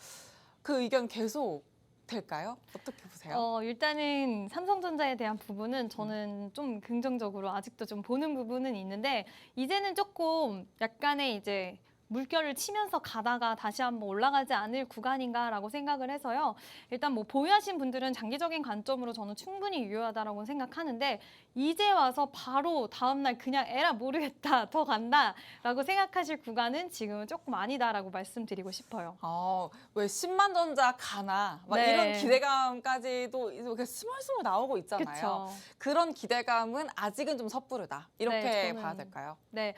그 의견 계속 될까요? 어떻게 보세요? 일단은 삼성전자에 대한 부분은 저는 좀 긍정적으로 아직도 좀 보는 부분은 있는데 이제는 조금 약간의 이제 물결을 치면서 가다가 다시 한번 올라가지 않을 구간인가라고 생각을 해서요. 일단 뭐 보유하신 분들은 장기적인 관점으로 저는 충분히 유효하다라고 생각하는데 이제 와서 바로 다음날 그냥 에라 모르겠다 더 간다라고 생각하실 구간은 지금은 조금 아니다라고 말씀드리고 싶어요. 왜 10만 전자 가나 막 네. 이런 기대감까지도 이렇게 스멀스멀 나오고 있잖아요. 그쵸. 그런 기대감은 아직은 좀 섣부르다. 이렇게 네, 봐야 될까요? 네,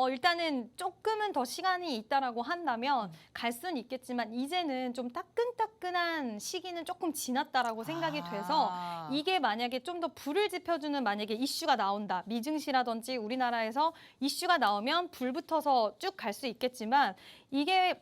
일단은 조금은 더 시간이 있다라고 한다면 갈 수는 있겠지만 이제는 좀 따끈따끈한 시기는 조금 지났다라고 생각이 돼서 이게 만약에 좀 더 불을 지펴주는 만약에 이슈가 나온다. 미증시라든지 우리나라에서 이슈가 나오면 불 붙어서 쭉 갈 수 있겠지만 이게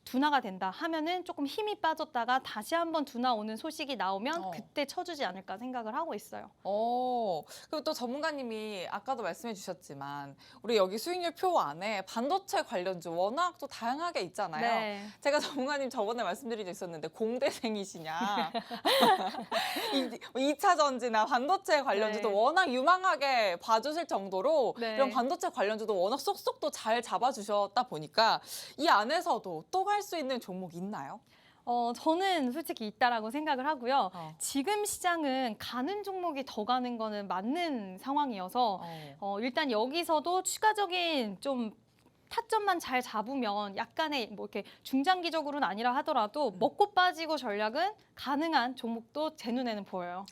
둔화가 된다 하면은 조금 힘이 빠졌다가 다시 한번 둔화 오는 소식이 나오면 그때 쳐주지 않을까 생각을 하고 있어요. 그리고 또 전문가님이 아까도 말씀해 주셨지만 우리 여기 수익률 표 안에 반도체 관련주 워낙 또 다양하게 있잖아요. 네. 제가 전문가님 저번에 말씀드린 적 있었는데 공대생이시냐. 2차 전지나 반도체 관련주도 네. 워낙 유망하게 봐주실 정도로 네. 이런 반도체 관련주도 워낙 쏙쏙 또 잘 잡아주셨다 보니까 이 안에서도 또 갈 수 있는 종목이 있나요? 저는 솔직히 있다라고 생각을 하고요. 지금 시장은 가는 종목이 더 가는 거는 맞는 상황이어서 일단 여기서도 추가적인 좀 타점만 잘 잡으면 약간의 뭐 이렇게 중장기적으로는 아니라 하더라도 먹고 빠지고 전략은 가능한 종목도 제 눈에는 보여요.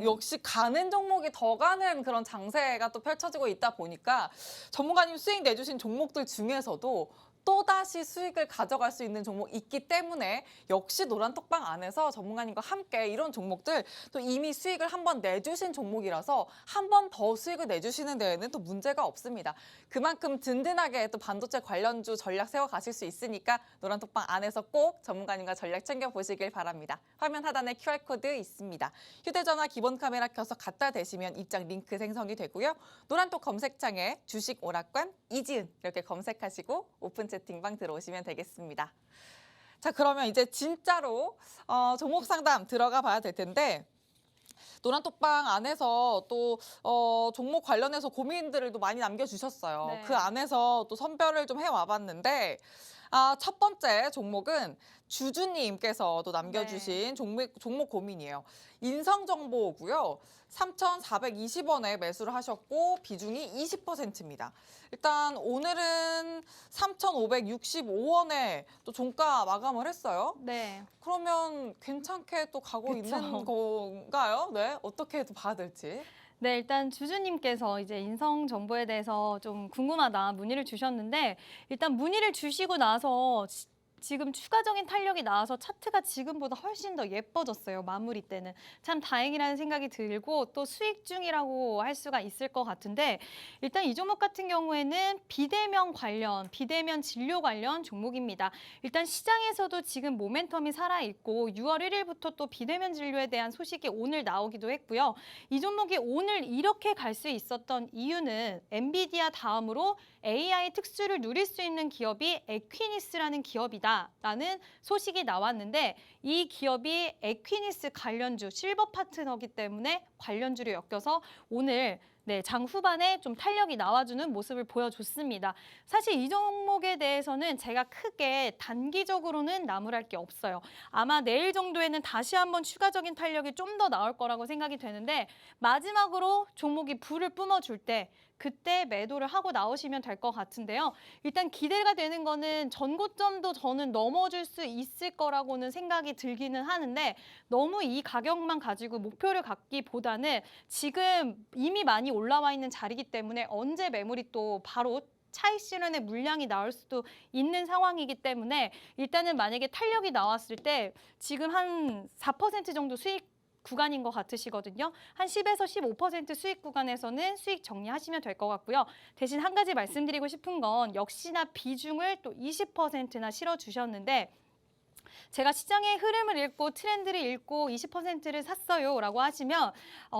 역시 가는 종목이 더 가는 그런 장세가 또 펼쳐지고 있다 보니까 전문가님 수익 내주신 종목들 중에서도 또다시 수익을 가져갈 수 있는 종목 있기 때문에 역시 노란톡방 안에서 전문가님과 함께 이런 종목들 또 이미 수익을 한번 내주신 종목이라서 한 번 더 수익을 내주시는 데에는 또 문제가 없습니다. 그만큼 든든하게 또 반도체 관련주 전략 세워가실 수 있으니까 노란톡방 안에서 꼭 전문가님과 전략 챙겨보시길 바랍니다. 화면 하단에 QR코드 있습니다. 휴대전화 기본 카메라 켜서 갖다 대시면 입장 링크 생성이 되고요. 노란톡 검색창에 주식 오락관 이지은 이렇게 검색하시고 오픈 채팅방 들어오시면 되겠습니다. 자, 그러면 이제 진짜로 종목 상담 들어가 봐야 될 텐데 노란톡방 안에서 또 종목 관련해서 고민들을 또 많이 남겨주셨어요. 네. 그 안에서 또 선별을 좀 해와봤는데 첫 번째 종목은 주주님께서도 남겨주신 종목 고민이에요. 인성정보고요. 3,420원에 매수를 하셨고 비중이 20%입니다. 일단 오늘은 3,565원에 또 종가 마감을 했어요. 네. 그러면 괜찮게 또 가고 그쵸. 있는 건가요? 네, 어떻게 또 봐야 될지. 네, 일단 주주님께서 이제 인성 정보에 대해서 좀 궁금하다 문의를 주셨는데 일단 문의를 주시고 나서 지금 추가적인 탄력이 나와서 차트가 지금보다 훨씬 더 예뻐졌어요. 마무리 때는. 참 다행이라는 생각이 들고 또 수익 중이라고 할 수가 있을 것 같은데 일단 이 종목 같은 경우에는 비대면 진료 관련 종목입니다. 일단 시장에서도 지금 모멘텀이 살아있고 6월 1일부터 또 비대면 진료에 대한 소식이 오늘 나오기도 했고요. 이 종목이 오늘 이렇게 갈 수 있었던 이유는 엔비디아 다음으로 AI 특수를 누릴 수 있는 기업이 에퀴니스라는 기업이다라는 소식이 나왔는데 이 기업이 에퀴니스 관련주 실버 파트너기 때문에 관련주로 엮여서 오늘 장 후반에 좀 탄력이 나와주는 모습을 보여줬습니다. 사실 이 종목에 대해서는 제가 크게 단기적으로는 나무랄 게 없어요. 아마 내일 정도에는 다시 한번 추가적인 탄력이 좀 더 나올 거라고 생각이 되는데 마지막으로 종목이 불을 뿜어줄 때 그때 매도를 하고 나오시면 될 것 같은데요. 일단 기대가 되는 거는 전고점도 저는 넘어줄 수 있을 거라고는 생각이 들기는 하는데 너무 이 가격만 가지고 목표를 갖기보다는 지금 이미 많이 올라와 있는 자리이기 때문에 언제 매물이 또 바로 차익 실현의 물량이 나올 수도 있는 상황이기 때문에 일단은 만약에 탄력이 나왔을 때 지금 한 4% 정도 수익 구간인 것 같으시거든요. 한 10에서 15% 수익 구간에서는 수익 정리하시면 될 것 같고요. 대신 한 가지 말씀드리고 싶은 건 역시나 비중을 또 20%나 실어주셨는데 제가 시장의 흐름을 읽고 트렌드를 읽고 20%를 샀어요라고 하시면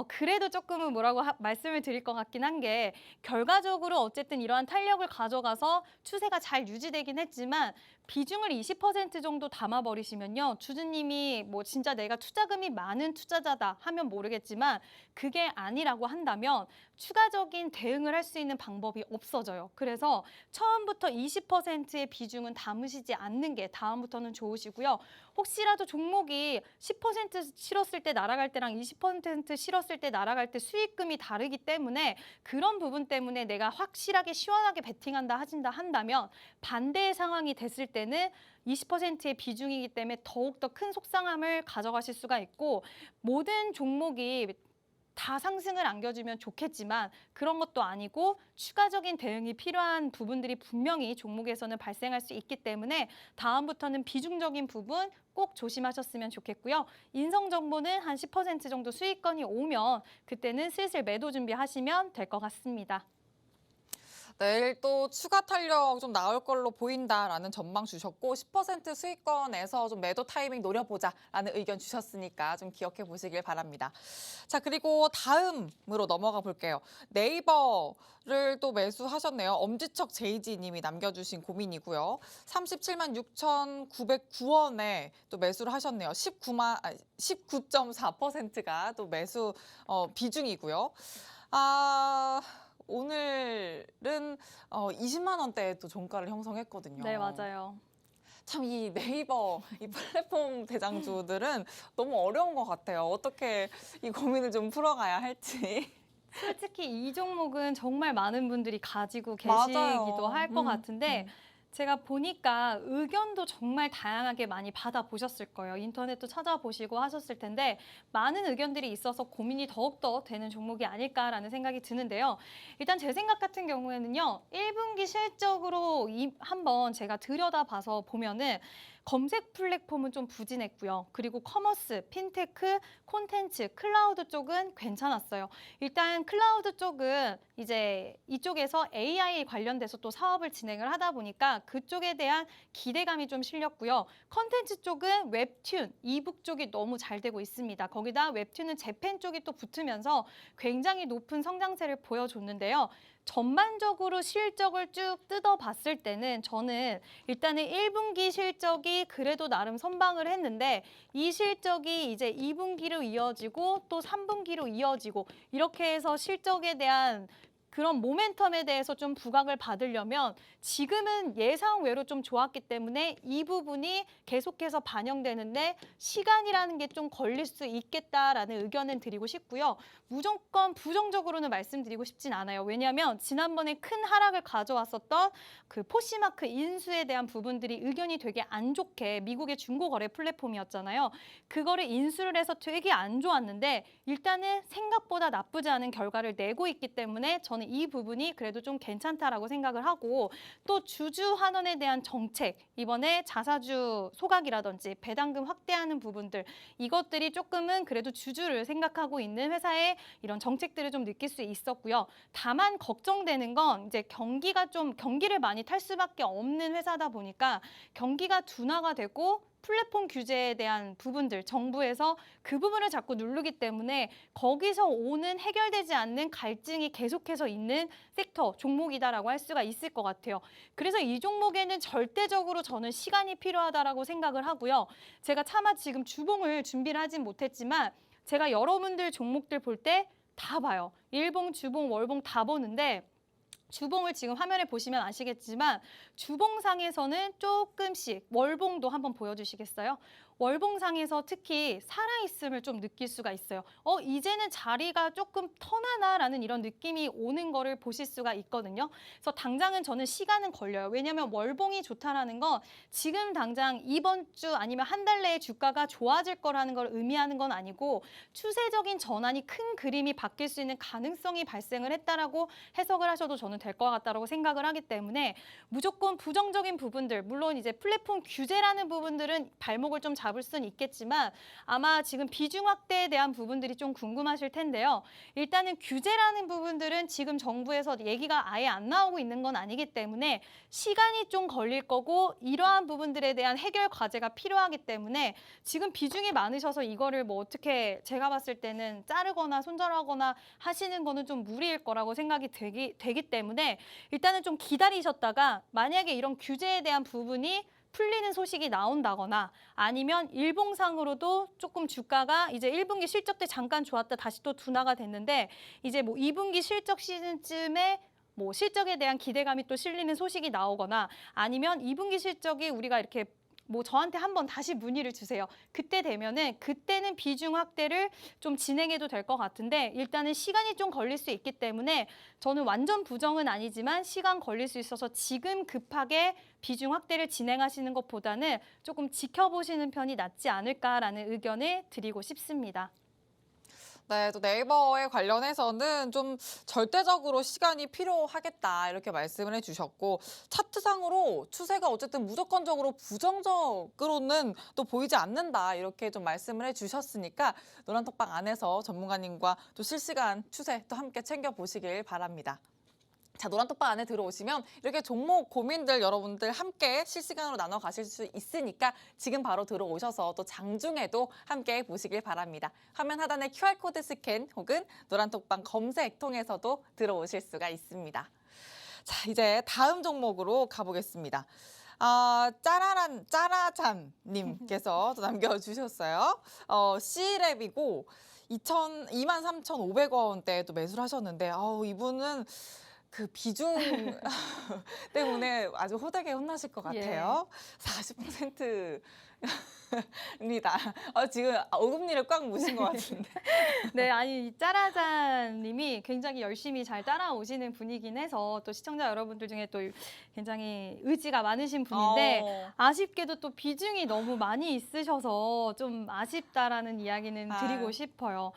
그래도 조금은 뭐라고 말씀을 드릴 것 같긴 한 게 결과적으로 어쨌든 이러한 탄력을 가져가서 추세가 잘 유지되긴 했지만 비중을 20% 정도 담아버리시면요. 주주님이 뭐 진짜 내가 투자금이 많은 투자자다 하면 모르겠지만 그게 아니라고 한다면 추가적인 대응을 할 수 있는 방법이 없어져요. 그래서 처음부터 20%의 비중은 담으시지 않는 게 다음부터는 좋으시고요. 혹시라도 종목이 10% 실었을 때 날아갈 때랑 20% 실었을 때 날아갈 때 수익금이 다르기 때문에 그런 부분 때문에 내가 확실하게 시원하게 베팅한다 하신다 한다면 반대의 상황이 됐을 때는 20%의 비중이기 때문에 더욱더 큰 속상함을 가져가실 수가 있고 모든 종목이 다 상승을 안겨주면 좋겠지만 그런 것도 아니고 추가적인 대응이 필요한 부분들이 분명히 종목에서는 발생할 수 있기 때문에 다음부터는 비중적인 부분 꼭 조심하셨으면 좋겠고요. 인성정보는 한 10% 정도 수익권이 오면 그때는 슬슬 매도 준비하시면 될 것 같습니다. 내일 또 추가 탄력 좀 나올 걸로 보인다라는 전망 주셨고 10% 수익권에서 좀 매도 타이밍 노려보자라는 의견 주셨으니까 좀 기억해 보시길 바랍니다. 자, 그리고 다음으로 넘어가 볼게요. 네이버를 또 매수하셨네요. 엄지척 제이지 님이 남겨주신 고민이고요. 37만 6,909원에 또 매수를 하셨네요. 19.4%가 또 매수 비중이고요. 오늘은 20만 원대에 또 종가를 형성했거든요. 네, 맞아요. 참 이 네이버 이 플랫폼 대장주들은 너무 어려운 것 같아요. 어떻게 이 고민을 좀 풀어가야 할지. 솔직히 이 종목은 정말 많은 분들이 가지고 맞아요. 계시기도 할 것 같은데 제가 보니까 의견도 정말 다양하게 많이 받아보셨을 거예요. 인터넷도 찾아보시고 하셨을 텐데 많은 의견들이 있어서 고민이 더욱더 되는 종목이 아닐까라는 생각이 드는데요. 일단 제 생각 같은 경우에는요. 1분기 실적으로 한번 제가 들여다봐서 보면은 검색 플랫폼은 좀 부진했고요. 그리고 커머스, 핀테크, 콘텐츠, 클라우드 쪽은 괜찮았어요. 일단 클라우드 쪽은 이제 이쪽에서 AI 관련돼서 또 사업을 진행을 하다 보니까 그쪽에 대한 기대감이 좀 실렸고요. 콘텐츠 쪽은 웹툰, 이북 쪽이 너무 잘 되고 있습니다. 거기다 웹툰은 재팬 쪽이 또 붙으면서 굉장히 높은 성장세를 보여줬는데요. 전반적으로 실적을 쭉 뜯어봤을 때는 저는 일단은 1분기 실적이 그래도 나름 선방을 했는데 이 실적이 이제 2분기로 이어지고 또 3분기로 이어지고 이렇게 해서 실적에 대한 그런 모멘텀에 대해서 좀 부각을 받으려면 지금은 예상 외로 좀 좋았기 때문에 이 부분이 계속해서 반영되는데 시간이라는 게 좀 걸릴 수 있겠다라는 의견은 드리고 싶고요. 무조건 부정적으로는 말씀드리고 싶진 않아요. 왜냐하면 지난번에 큰 하락을 가져왔었던 그 포시마크 인수에 대한 부분들이 의견이 되게 안 좋게 미국의 중고거래 플랫폼이었잖아요. 그거를 인수를 해서 되게 안 좋았는데 일단은 생각보다 나쁘지 않은 결과를 내고 있기 때문에 저는 이 부분이 그래도 좀 괜찮다라고 생각을 하고 또 주주 환원에 대한 정책, 이번에 자사주 소각이라든지 배당금 확대하는 부분들 이것들이 조금은 그래도 주주를 생각하고 있는 회사의 이런 정책들을 좀 느낄 수 있었고요. 다만 걱정되는 건 이제 경기를 많이 탈 수밖에 없는 회사다 보니까 경기가 둔화가 되고 플랫폼 규제에 대한 부분들, 정부에서 그 부분을 자꾸 누르기 때문에 거기서 오는 해결되지 않는 갈증이 계속해서 있는 섹터, 종목이다라고 할 수가 있을 것 같아요. 그래서 이 종목에는 절대적으로 저는 시간이 필요하다라고 생각을 하고요. 제가 차마 지금 주봉을 준비를 하진 못했지만 제가 여러분들 종목들 볼 때 다 봐요. 일봉, 주봉, 월봉 다 보는데 주봉을 지금 화면에 보시면 아시겠지만 주봉상에서는 조금씩 월봉도 한번 보여주시겠어요? 월봉상에서 특히 살아있음을 좀 느낄 수가 있어요. 이제는 자리가 조금 터나나라는 이런 느낌이 오는 거를 보실 수가 있거든요. 그래서 당장은 저는 시간은 걸려요. 왜냐하면 월봉이 좋다라는 건 지금 당장 이번 주 아니면 한 달 내에 주가가 좋아질 거라는 걸 의미하는 건 아니고 추세적인 전환이 큰 그림이 바뀔 수 있는 가능성이 발생을 했다라고 해석을 하셔도 저는 될 것 같다라고 생각을 하기 때문에 무조건 부정적인 부분들, 물론 이제 플랫폼 규제라는 부분들은 발목을 좀 잡을 수는 있겠지만 아마 지금 비중 확대에 대한 부분들이 좀 궁금하실 텐데요. 일단은 규제라는 부분들은 지금 정부에서 얘기가 아예 안 나오고 있는 건 아니기 때문에 시간이 좀 걸릴 거고 이러한 부분들에 대한 해결 과제가 필요하기 때문에 지금 비중이 많으셔서 이거를 뭐 어떻게 제가 봤을 때는 자르거나 손절하거나 하시는 거는 좀 무리일 거라고 생각이 되기 때문에 일단은 좀 기다리셨다가 만약에 이런 규제에 대한 부분이 풀리는 소식이 나온다거나 아니면 일봉상으로도 조금 주가가 이제 1분기 실적 때 잠깐 좋았다 다시 또 둔화가 됐는데 이제 뭐 2분기 실적 시즌쯤에 뭐 실적에 대한 기대감이 또 실리는 소식이 나오거나 아니면 2분기 실적이 우리가 이렇게 뭐 저한테 한번 다시 문의를 주세요. 그때는 비중 확대를 좀 진행해도 될 것 같은데 일단은 시간이 좀 걸릴 수 있기 때문에 저는 완전 부정은 아니지만 시간 걸릴 수 있어서 지금 급하게 비중 확대를 진행하시는 것보다는 조금 지켜보시는 편이 낫지 않을까라는 의견을 드리고 싶습니다. 네, 또 네이버에 관련해서는 좀 절대적으로 시간이 필요하겠다 이렇게 말씀을 해주셨고 차트상으로 추세가 어쨌든 무조건적으로 부정적으로는 또 보이지 않는다 이렇게 좀 말씀을 해주셨으니까 노란톡방 안에서 전문가님과 또 실시간 추세 또 함께 챙겨보시길 바랍니다. 자, 노란톡방 안에 들어오시면 이렇게 종목 고민들 여러분들 함께 실시간으로 나눠 가실 수 있으니까 지금 바로 들어오셔서 또 장중에도 함께 보시길 바랍니다. 화면 하단의 QR코드 스캔 혹은 노란톡방 검색 통해서도 들어오실 수가 있습니다. 자, 이제 다음 종목으로 가보겠습니다. 짜라잔님께서 또 남겨주셨어요. C랩이고 23,500원대에 또 매수를 하셨는데 이분은 그 비중 때문에 아주 호되게 혼나실 것 같아요. 40%입니다. 지금 어금니를 꽉 무신 것 같은데. 네, 아니 짜라잔님이 굉장히 열심히 잘 따라오시는 분이긴 해서 또 시청자 여러분들 중에 또 굉장히 의지가 많으신 분인데 아쉽게도 또 비중이 너무 많이 있으셔서 좀 아쉽다라는 이야기는 드리고 싶어요.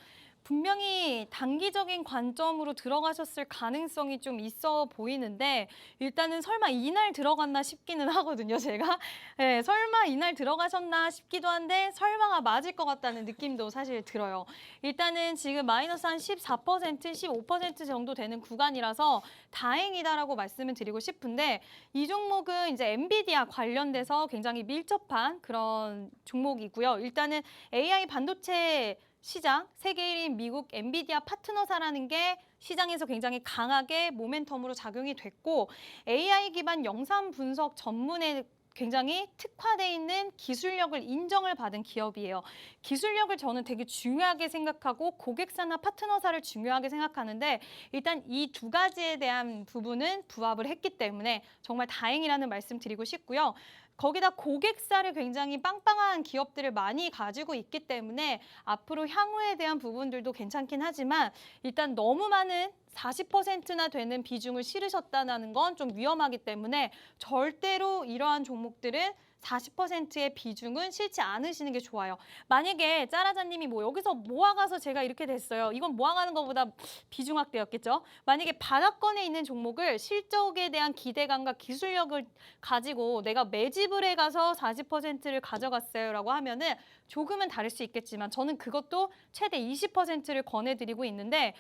분명히 단기적인 관점으로 들어가셨을 가능성이 좀 있어 보이는데 일단은 설마 이날 들어갔나 싶기는 하거든요, 제가. 네, 설마 이날 들어가셨나 싶기도 한데 설마가 맞을 것 같다는 느낌도 사실 들어요. 일단은 지금 마이너스 한 14%, 15% 정도 되는 구간이라서 다행이다라고 말씀을 드리고 싶은데 이 종목은 이제 엔비디아 관련돼서 굉장히 밀접한 그런 종목이고요. 일단은 AI 반도체 시장, 세계 1위 미국 엔비디아 파트너사라는 게 시장에서 굉장히 강하게 모멘텀으로 작용이 됐고 AI 기반 영상 분석 전문에 굉장히 특화돼 있는 기술력을 인정을 받은 기업이에요. 기술력을 저는 되게 중요하게 생각하고 고객사나 파트너사를 중요하게 생각하는데 일단 이 두 가지에 대한 부분은 부합을 했기 때문에 정말 다행이라는 말씀 드리고 싶고요. 거기다 고객사를 굉장히 빵빵한 기업들을 많이 가지고 있기 때문에 앞으로 향후에 대한 부분들도 괜찮긴 하지만 일단 너무 많은 40%나 되는 비중을 실으셨다는 건 좀 위험하기 때문에 절대로 이러한 종목들은 40%의 비중은 실지 않으시는 게 좋아요. 만약에 짜라자님이 뭐 여기서 모아가서 제가 이렇게 됐어요. 이건 모아가는 것보다 비중 확대였겠죠. 만약에 바닥권에 있는 종목을 실적에 대한 기대감과 기술력을 가지고 내가 매집을 해가서 40%를 가져갔어요라고 하면은 조금은 다를 수 있겠지만 저는 그것도 최대 20%를 권해드리고 있는데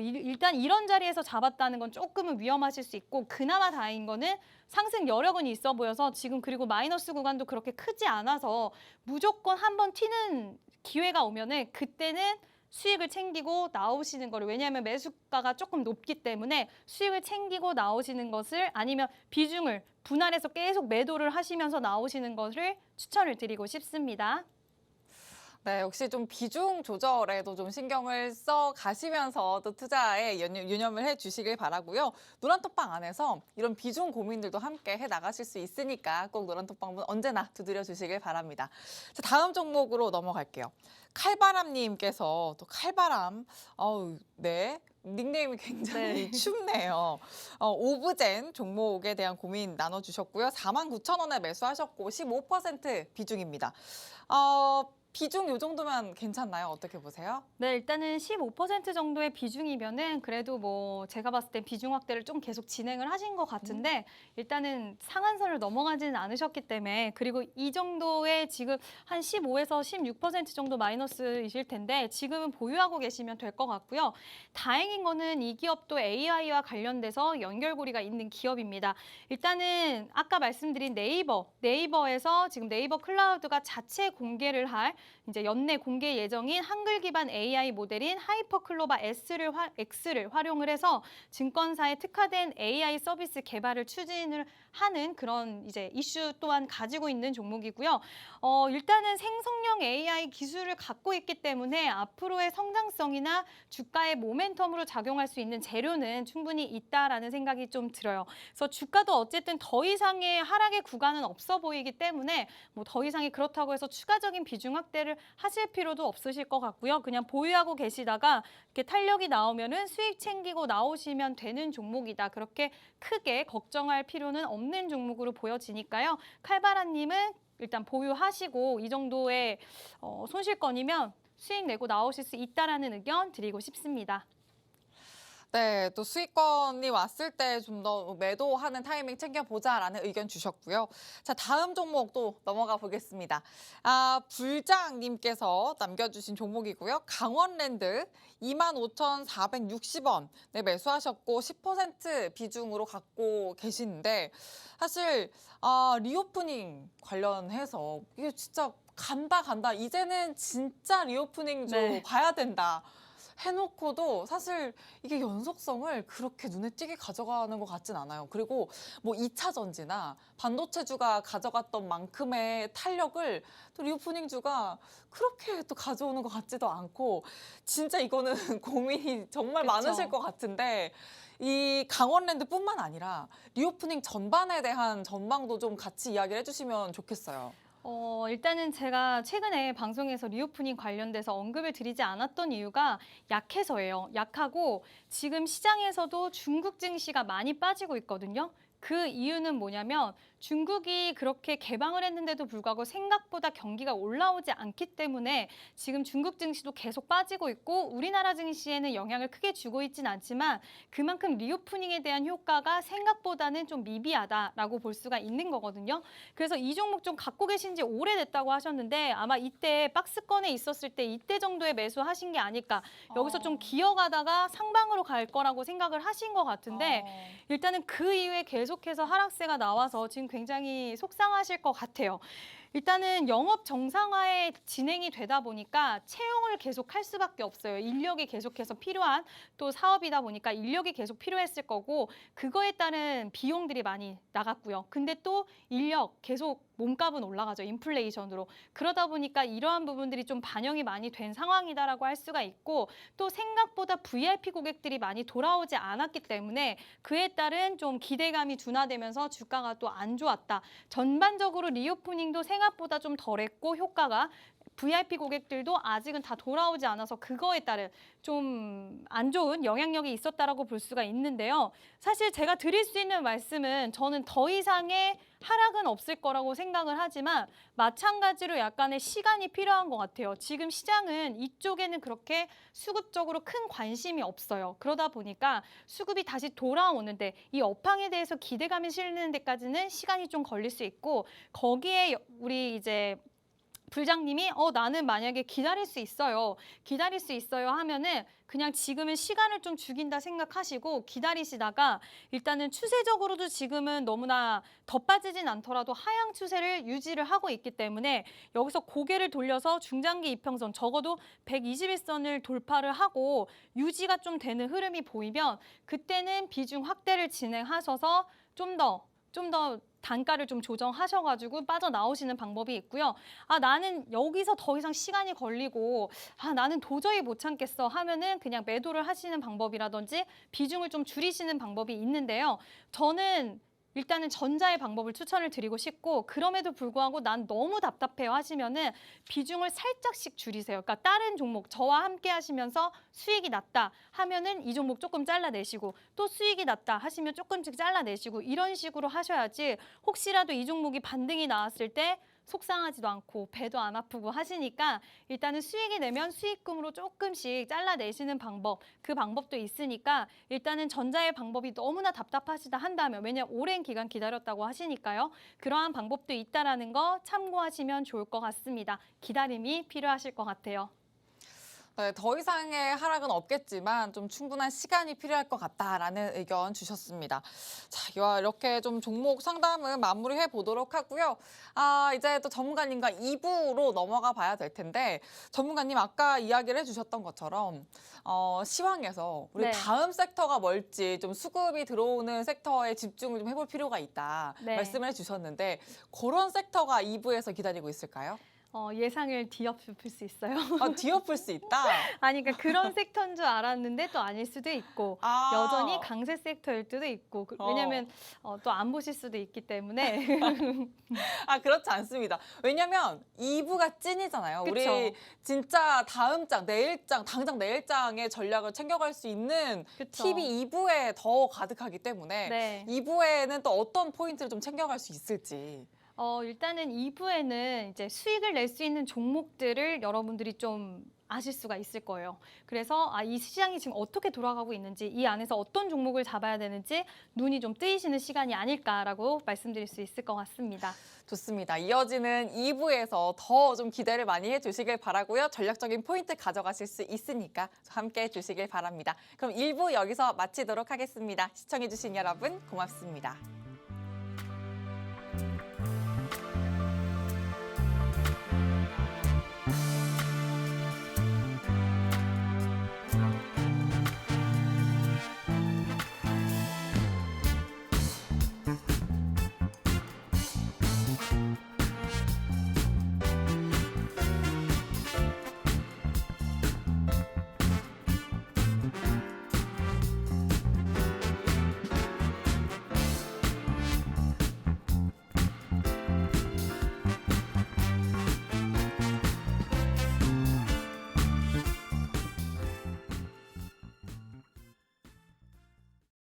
일단 이런 자리에서 잡았다는 건 조금은 위험하실 수 있고 그나마 다행인 거는 상승 여력은 있어 보여서 지금 그리고 마이너스 구간도 그렇게 크지 않아서 무조건 한번 튀는 기회가 오면은 그때는 수익을 챙기고 나오시는 거를 왜냐하면 매수가가 조금 높기 때문에 수익을 챙기고 나오시는 것을 아니면 비중을 분할해서 계속 매도를 하시면서 나오시는 것을 추천을 드리고 싶습니다. 네, 역시 좀 비중 조절에도 좀 신경을 써 가시면서 또 투자에 유념을 해 주시길 바라고요. 노란톡방 안에서 이런 비중 고민들도 함께 해 나가실 수 있으니까 꼭 노란톡방문 언제나 두드려 주시길 바랍니다. 자, 다음 종목으로 넘어갈게요. 칼바람님께서 또 칼바람, 네. 닉네임이 굉장히 춥네요. 오브젠 종목에 대한 고민 나눠주셨고요. 49,000원에 매수하셨고 15% 비중입니다. 비중 요 정도면 괜찮나요? 어떻게 보세요? 네, 일단은 15% 정도의 비중이면은 그래도 뭐 제가 봤을 땐 비중 확대를 좀 계속 진행을 하신 것 같은데 일단은 상한선을 넘어가지는 않으셨기 때문에 그리고 이 정도의 지금 한 15에서 16% 정도 마이너스이실 텐데 지금은 보유하고 계시면 될 것 같고요. 다행인 거는 이 기업도 AI와 관련돼서 연결고리가 있는 기업입니다. 일단은 아까 말씀드린 네이버에서 지금 네이버 클라우드가 자체 공개를 할 이제 연내 공개 예정인 한글 기반 AI 모델인 하이퍼클로바 X를 활용을 해서 증권사에 특화된 AI 서비스 개발을 추진을 하는 그런 이제 이슈 또한 가지고 있는 종목이고요. 일단은 생성형 AI 기술을 갖고 있기 때문에 앞으로의 성장성이나 주가의 모멘텀으로 작용할 수 있는 재료는 충분히 있다라는 생각이 좀 들어요. 그래서 주가도 어쨌든 더 이상의 하락의 구간은 없어 보이기 때문에 뭐 더 이상이 그렇다고 해서 추가적인 비중 확대를 하실 필요도 없으실 것 같고요. 그냥 보유하고 계시다가 이렇게 탄력이 나오면은 수익 챙기고 나오시면 되는 종목이다. 그렇게 크게 걱정할 필요는 없는 종목으로 보여지니까요. 칼바라님은 일단 보유하시고 이 정도의 손실권이면 수익 내고 나오실 수 있다라는 의견 드리고 싶습니다. 네, 또 수익권이 왔을 때 좀 더 매도하는 타이밍 챙겨보자라는 의견 주셨고요. 자, 다음 종목 또 넘어가 보겠습니다. 불장님께서 남겨주신 종목이고요. 강원랜드 25,460원 네, 매수하셨고 10% 비중으로 갖고 계시는데 사실 리오프닝 관련해서 이게 진짜 간다. 이제는 진짜 리오프닝 좀 네. 봐야 된다. 해놓고도 사실 이게 연속성을 그렇게 눈에 띄게 가져가는 것 같진 않아요. 그리고 뭐 2차 전지나 반도체주가 가져갔던 만큼의 탄력을 또 리오프닝주가 그렇게 또 가져오는 것 같지도 않고 진짜 이거는 고민이 정말 그쵸. 많으실 것 같은데 이 강원랜드뿐만 아니라 리오프닝 전반에 대한 전망도 좀 같이 이야기를 해주시면 좋겠어요. 일단은 제가 최근에 방송에서 리오프닝 관련돼서 언급을 드리지 않았던 이유가 약해서예요. 약하고 지금 시장에서도 중국 증시가 많이 빠지고 있거든요. 그 이유는 뭐냐면 중국이 그렇게 개방을 했는데도 불구하고 생각보다 경기가 올라오지 않기 때문에 지금 중국 증시도 계속 빠지고 있고 우리나라 증시에는 영향을 크게 주고 있진 않지만 그만큼 리오프닝에 대한 효과가 생각보다는 좀 미비하다라고 볼 수가 있는 거거든요. 그래서 이 종목 좀 갖고 계신 지 오래됐다고 하셨는데 아마 이때 박스권에 있었을 때 이때 정도에 매수하신 게 아닐까. 여기서 좀 기어가다가 상방으로 갈 거라고 생각을 하신 것 같은데 일단은 그 이후에 계속해서 하락세가 나와서 지금 굉장히 속상하실 것 같아요. 일단은 영업 정상화에 진행이 되다 보니까 채용을 계속 할 수밖에 없어요. 인력이 계속해서 필요한 또 사업이다 보니까 인력이 계속 필요했을 거고 그거에 따른 비용들이 많이 나갔고요. 근데 또 인력 계속 몸값은 올라가죠. 인플레이션으로. 그러다 보니까 이러한 부분들이 좀 반영이 많이 된 상황이다라고 할 수가 있고 또 생각보다 VIP 고객들이 많이 돌아오지 않았기 때문에 그에 따른 좀 기대감이 둔화되면서 주가가 또 안 좋았다. 전반적으로 리오프닝도 생각보다 좀 덜했고 효과가 VIP 고객들도 아직은 다 돌아오지 않아서 그거에 따른 좀 안 좋은 영향력이 있었다라고 볼 수가 있는데요. 사실 제가 드릴 수 있는 말씀은 저는 더 이상의 하락은 없을 거라고 생각을 하지만 마찬가지로 약간의 시간이 필요한 것 같아요. 지금 시장은 이쪽에는 그렇게 수급적으로 큰 관심이 없어요. 그러다 보니까 수급이 다시 돌아오는데 이 업황에 대해서 기대감이 실리는 데까지는 시간이 좀 걸릴 수 있고 거기에 우리 이제 불장님이 나는 만약에 기다릴 수 있어요 하면은 그냥 지금은 시간을 좀 죽인다 생각하시고 기다리시다가 일단은 추세적으로도 지금은 너무나 더 빠지진 않더라도 하향 추세를 유지를 하고 있기 때문에 여기서 고개를 돌려서 중장기 이평선 적어도 121선을 돌파를 하고 유지가 좀 되는 흐름이 보이면 그때는 비중 확대를 진행하셔서 좀 더 단가를 좀 조정하셔가지고 빠져나오시는 방법이 있고요. 나는 여기서 더 이상 시간이 걸리고 나는 도저히 못 참겠어 하면은 그냥 매도를 하시는 방법이라든지 비중을 좀 줄이시는 방법이 있는데요. 저는 일단은 전자의 방법을 추천을 드리고 싶고 그럼에도 불구하고 난 너무 답답해요 하시면은 비중을 살짝씩 줄이세요. 그러니까 다른 종목 저와 함께 하시면서 수익이 났다 하면은 이 종목 조금 잘라내시고 또 수익이 났다 하시면 조금씩 잘라내시고 이런 식으로 하셔야지 혹시라도 이 종목이 반등이 나왔을 때 속상하지도 않고 배도 안 아프고 하시니까 일단은 수익이 되면 수익금으로 조금씩 잘라내시는 방법, 그 방법도 있으니까 일단은 전자의 방법이 너무나 답답하시다 한다면, 왜냐면 오랜 기간 기다렸다고 하시니까요. 그러한 방법도 있다라는 거 참고하시면 좋을 것 같습니다. 기다림이 필요하실 것 같아요. 네, 더 이상의 하락은 없겠지만 좀 충분한 시간이 필요할 것 같다라는 의견 주셨습니다. 자, 이렇게 좀 종목 상담은 마무리해 보도록 하고요. 이제 또 전문가님과 2부로 넘어가 봐야 될 텐데 전문가님 아까 이야기를 해주셨던 것처럼 시황에서 우리 네. 다음 섹터가 뭘지 좀 수급이 들어오는 sek터에 집중을 좀 해볼 필요가 있다 네. 말씀을 해주셨는데 그런 섹터가 2부에서 기다리고 있을까요? 예상을 뒤엎을 수 있어요. 뒤엎을 수 있다. 아니, 그러니까 그런 섹터인 줄 알았는데 또 아닐 수도 있고, 여전히 강세 섹터일 수도 있고, 왜냐면 또 안 보실 수도 있기 때문에. 그렇지 않습니다. 왜냐면 2부가 찐이잖아요. 그쵸. 우리 진짜 다음 장, 내일장, 당장 내일장의 전략을 챙겨갈 수 있는 그쵸. 팁이 2부에 더 가득하기 때문에 네. 2부에는 또 어떤 포인트를 좀 챙겨갈 수 있을지. 일단은 2부에는 이제 수익을 낼 수 있는 종목들을 여러분들이 좀 아실 수가 있을 거예요. 그래서 이 시장이 지금 어떻게 돌아가고 있는지, 이 안에서 어떤 종목을 잡아야 되는지 눈이 좀 뜨이시는 시간이 아닐까라고 말씀드릴 수 있을 것 같습니다. 좋습니다. 이어지는 2부에서 더 좀 기대를 많이 해주시길 바라고요. 전략적인 포인트 가져가실 수 있으니까 함께 해주시길 바랍니다. 그럼 1부 여기서 마치도록 하겠습니다. 시청해주신 여러분 고맙습니다.